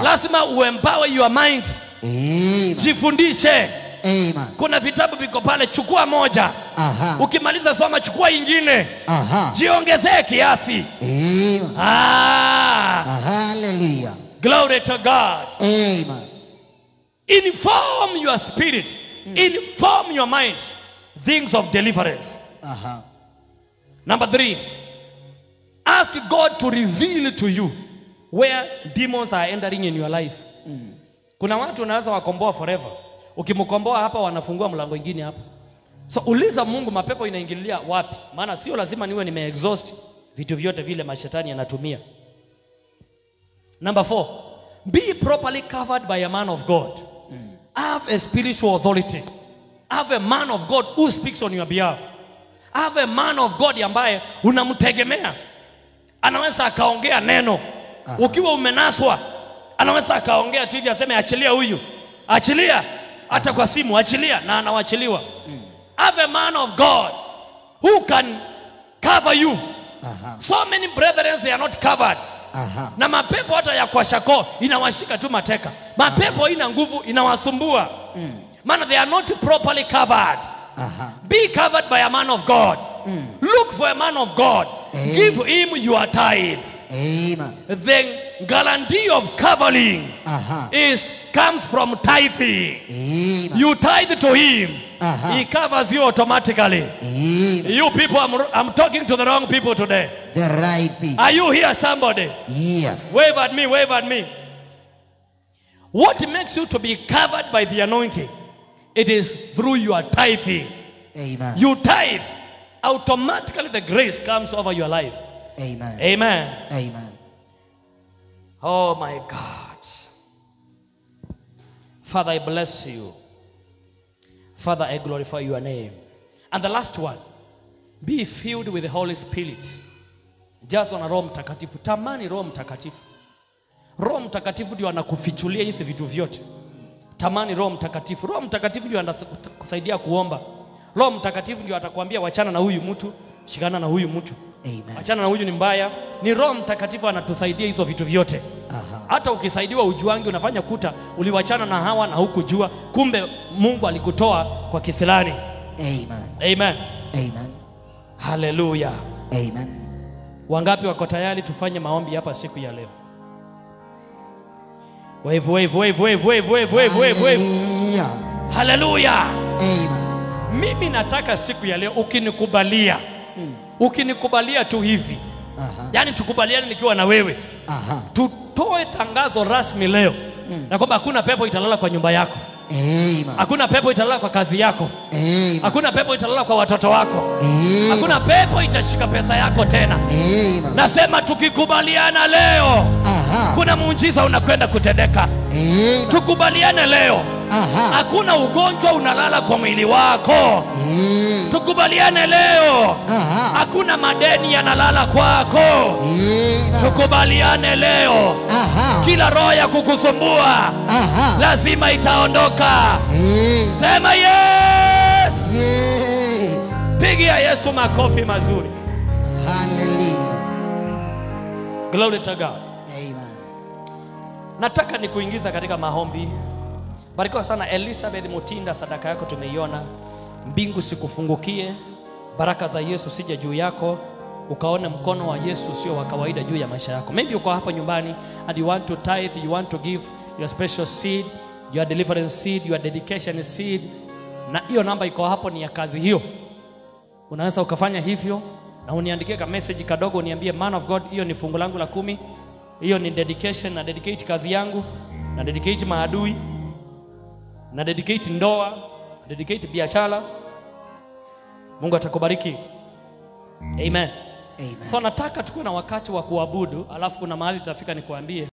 Lazima uempower your mind. Amen. Jifundishe. Amen. Kuna vitabu viko pale, chukua moja. Ukimaliza soma chukua ingine. Jiongezee kiasi. Amen. Hallelujah. Glory to God. Amen. Inform your spirit. Inform your mind. Things of deliverance. Number 3, ask God to reveal to you where demons are entering in your life. Kuna watu unaweza wakomboa forever. Ukimkomboa hapa wanafungua mlango mwingine hapa. So uliza Mungu, mapepo inaingililia wapi? Maana sio lazima niwe nimeexhaust vitu vyote vile mashetani yanatumia. Number 4, be properly covered by a man of God. Have a spiritual authority. Have a man of God who speaks on your behalf. Have a man of God ambaye unamtegemea. Anaweza akaongea neno. Ukiwa umenaswa, anaweza akaongea tu hivi aseme achilia huyu. Achilia. Hata kwa simu achilia, na anawachiliwa. Have a man of God who can cover you. So many brethren, they are not covered. Na mapepo hata ya kwa shako inawashika tu mateka. Mapepo ina nguvu, inawasumbua. Man, they are not properly covered. Be covered by a man of God. Look for a man of God. Give him your tithe. Amen. The guarantee of covering comes from tithing. Amen. You tithe to him. He covers you automatically. Amen. You people, I'm talking to the wrong people today. The right people. Are you here, somebody? Yes. Wave at me, wave at me. What makes you to be covered by the anointing? It is through your tithing. Amen. You tithe, automatically the grace comes over your life. Amen. Amen. Amen. Oh my God. Father, I bless you. Father, I glorify your name. And the last one, be filled with the Holy Spirit. Jazwa na Roho Mtakatifu. Tamani Roho Mtakatifu. Roho Mtakatifu ndio anakufichulia hizi vitu vyote. Tamani Roho Mtakatifu. Roho Mtakatifu ndio anakusaidia kuomba. Roho Mtakatifu ndio atakwambia wachana na huyu mtu, shikana na huyu mtu. Amen. Wachana na huyu ni mbaya. Ni Roho Mtakatifu anatusaidia hizo vitu vyote. Hata ukisaidiwa ujuangi unafanya kuta uliwachana na hawa na hukujua, kumbe Mungu alikutoa kwa kisilani. Amen. Amen. Amen. Hallelujah. Amen. Wangapi wako tayari tufanye maombi hapa siku ya leo? Wave, wave, wave, wave, wave, wave, wave, wave, wave. Hallelujah. Amen. Mimi nataka siku ya leo ukinikubalia. Ukinikubalia tu hivi. Yani tukubaliane nikiwa na wewe. Tutoe tangazo rasmi leo. Na kwamba hakuna pepo italala kwa nyumba yako. Amen. Hakuna pepo italala kwa kazi yako. Amen. Hakuna pepo italala kwa watoto wako. Amen. Hakuna pepo itashika pesa yako tena. Amen. Nasema tukikubaliana leo, kuna muujiza unakwenda kutendeka. Amen. Tukubaliane leo. Hakuna ugonjwa unalala kwa mwili wako. Amen. Tukubaliane leo. Hakuna madeni yanalala kwako. Amen. Tukubaliane leo. Kila roho ya kukusumbua lazima itaondoka. Amen. Sema yes. Yes. Pigia Yesu makofi mazuri. Hallelujah. Glory to God. Amen. Nataka nikuingiza katika maombi. Barikiwa sana Elizabeth Mutinda, sadaka yako tumeiona. Mbingu sikufungukie. Baraka za Yesu sije juu yako. Ukaone mkono wa Yesu sio wa kawaida juu ya maisha yako. Maybe uko hapa nyumbani and you want to tithe, you want to give your special seed, your deliverance seed, your dedication seed. Na hiyo namba iko hapo ni ya kazi hiyo. unaweza ukafanya hivyo na uniandikie ka message kadogo, uniambie man of God, hiyo ni fungu langu la 10, hiyo ni dedication, na dedicate kazi yangu, na dedicate maadui, na dedicate ndoa, dedicate biashara. Mungu atakubariki. Amen. Amen. So nataka tukue na wakati wa kuabudu, alafu kuna mahali tutafika nikuambie